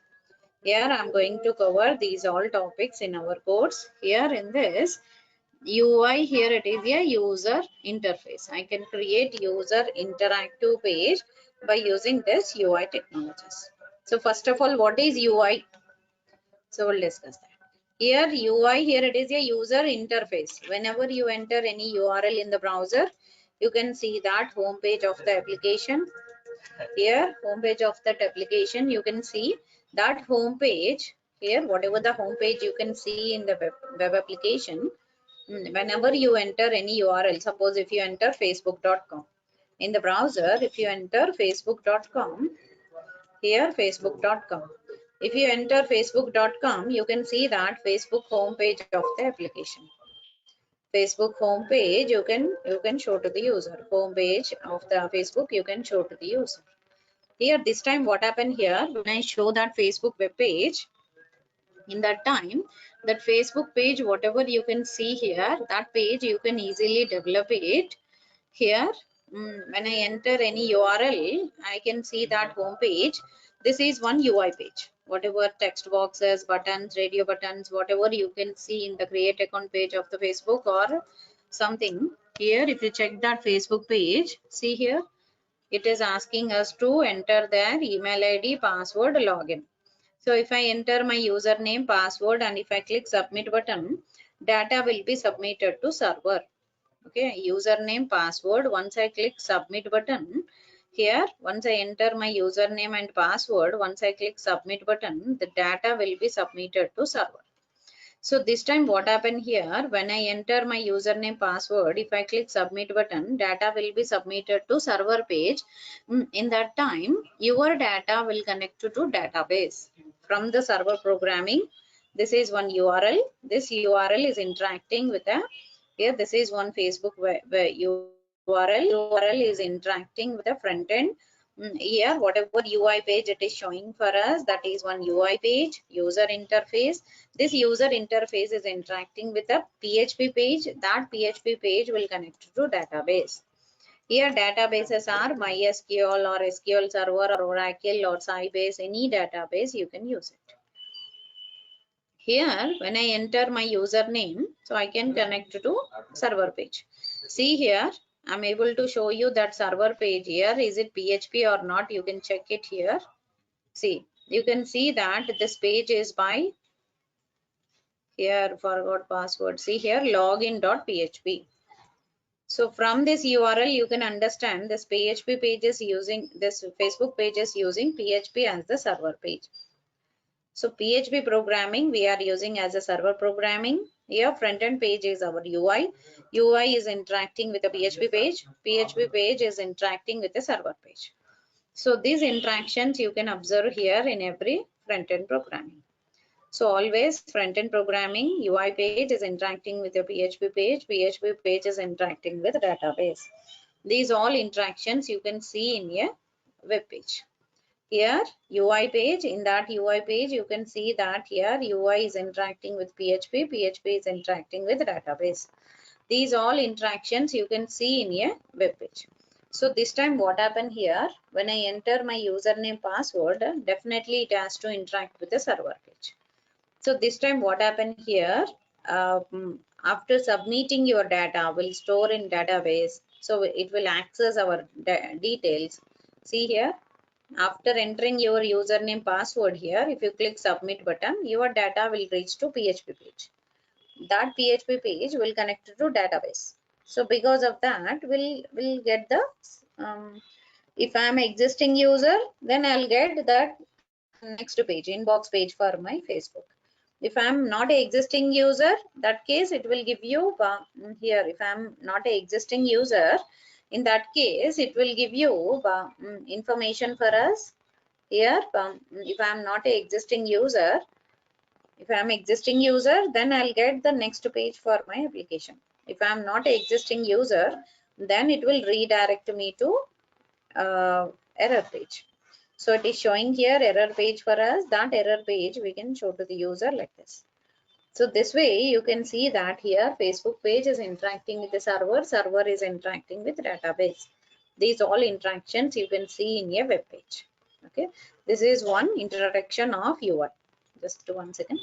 Here I'm going to cover these all topics in our course. Here in this UI, here it is a user interface. I can create user interactive page by using this UI technologies. So first of all, what is UI? So we'll discuss that. Here UI, here it is a user interface. Whenever you enter any URL in the browser, you can see that home page of the application. Here home page of that application, you can see that home page. Here whatever the home page you can see in the web application, whenever you enter any URL, suppose if you enter facebook.com in the browser, if you enter facebook.com, here facebook.com, if you enter facebook.com, you can see that Facebook homepage of the application. Facebook homepage you can show to the user. Homepage of the Facebook you can show to the user. Here this time what happened here, when I show that Facebook web page, in that time that Facebook page whatever you can see here, that page you can easily develop it. Here when I enter any URL, I can see that home page. This is one UI page. Whatever text boxes, buttons, radio buttons, whatever you can see in the create account page of the Facebook or something. Here if you check that Facebook page, see here it is asking us to enter their email ID, password, login. So if I enter my username, password, and if I click submit button, data will be submitted to server. Okay, username, password. Once I click submit button, here once I enter my username and password, once I click submit button, the data will be submitted to server. So this time what happened here, when I enter my username password, if I click submit button, data will be submitted to server page. In that time, your data will connect to database. From the server programming, this is one URL. This URL is interacting with a, here this is one Facebook URL is interacting with the front end. Here whatever UI page it is showing for us, that is one UI page, user interface. This user interface is interacting with a PHP page. That PHP page will connect to database. Here databases are MySQL or SQL Server or Oracle or Sybase, any database you can use it. Here when I enter my username, so I can connect to server page. See here, I'm able to show you that server page here. Is it PHP or not? You can check it here. See, you can see that this page is by, here forgot password. See here login.php. So from this URL you can understand this PHP page is using, this Facebook page is using PHP as the server page. So PHP programming we are using as a server programming. Here front end page is our UI. UI is interacting with the PHP page. PHP page is interacting with the server page. So these interactions you can observe here in every front end programming. So always front end programming, UI page is interacting with your PHP page. PHP page is interacting with database. These all interactions you can see in a web page. Here UI page, in that UI page you can see that here UI is interacting with PHP, PHP is interacting with database. These all interactions you can see in a web page. So this time what happened here, when I enter my username password, definitely it has to interact with the server page. So this time what happened here, after submitting your data will store in database, so it will access our details. See here, after entering your username password here, if you click submit button, your data will reach to PHP page. That PHP page will connect to database. So because of that, we'll get the, if I am existing user, then I'll get that next page, inbox page for my Facebook. If I'm not a existing user, that case it will give you here. If I'm not a existing user, in that case it will give you information for us. Here, if I am not a existing user, if I am existing user, then I'll get the next page for my application. If I am not a existing user, then it will redirect me to error page. So it is showing here error page for us. That error page we can show to the user like this. So this way you can see that here Facebook page is interacting with the server, server is interacting with database. These all interactions you can see in a web page. Okay, this is one introduction of UI. Just 1 second.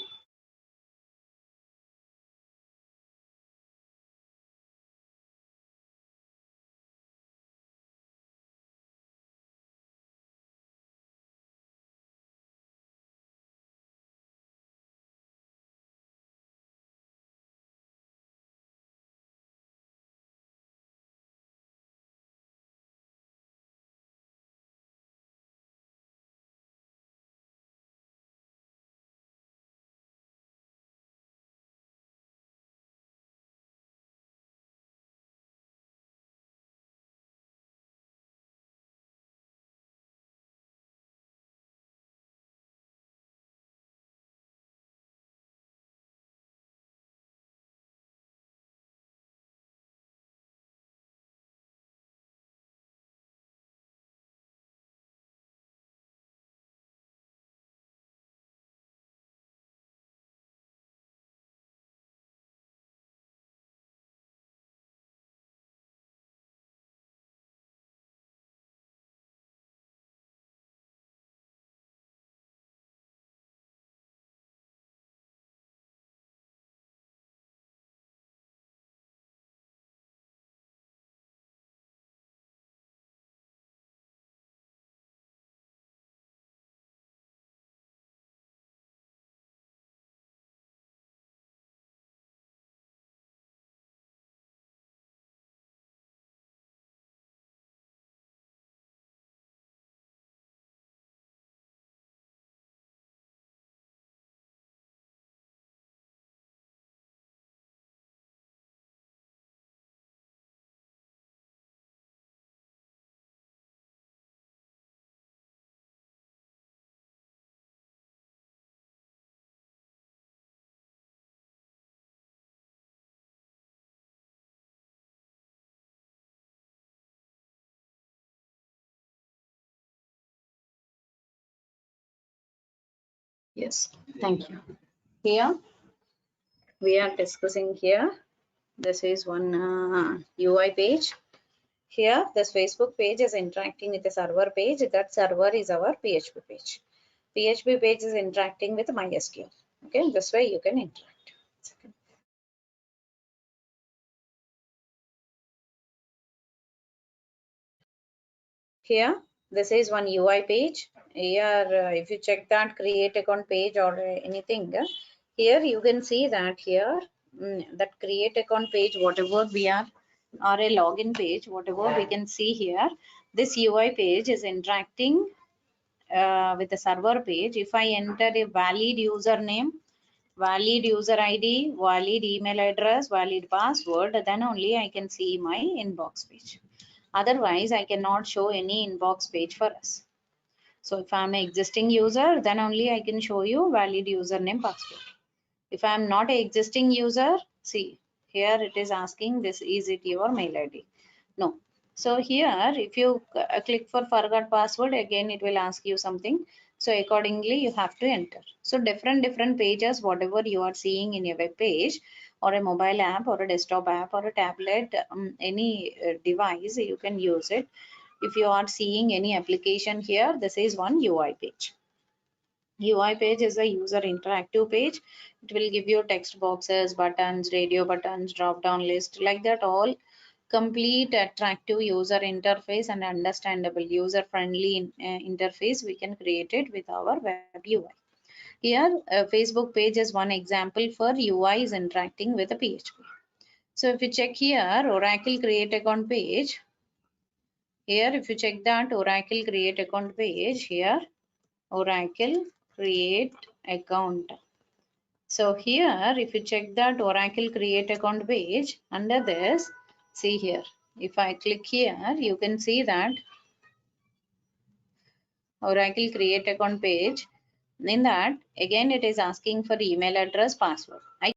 Yes, thank you. Here we are discussing here. This is one UI page. Here, this Facebook page is interacting with the server page. That server is our PHP page. PHP page is interacting with MySQL. Okay, this way you can interact. Here, this is one UI page. Here, if you check that create account page or anything, here you can see that here, that create account page, whatever we are, or a login page, whatever we can see here, this UI page is interacting with the server page. If I enter a valid username, valid user ID, valid email address, valid password, then only I can see my inbox page. Otherwise, I cannot show any inbox page for us. So if I'm an existing user, then only I can show you valid username password. If I'm not an existing user, see here it is asking this, is it your mail ID? No. So here if you click for forgot password, again it will ask you something. So accordingly you have to enter. So different pages, whatever you are seeing in your web page or a mobile app or a desktop app or a tablet, any device, you can use it. If you are seeing any application here, this is one UI page. UI page is a user interactive page. It will give you text boxes, buttons, radio buttons, drop down list, like that, all complete attractive user interface and understandable user friendly interface we can create it with our web UI. Here Facebook page is one example for UI is interacting with a PHP. So if you check here Oracle create account page, here if you check that Oracle create account page, here Oracle create account. So here, if you check that Oracle create account page, under this, see here, if I click here, you can see that Oracle create account page. In that, again, it is asking for email address, password. I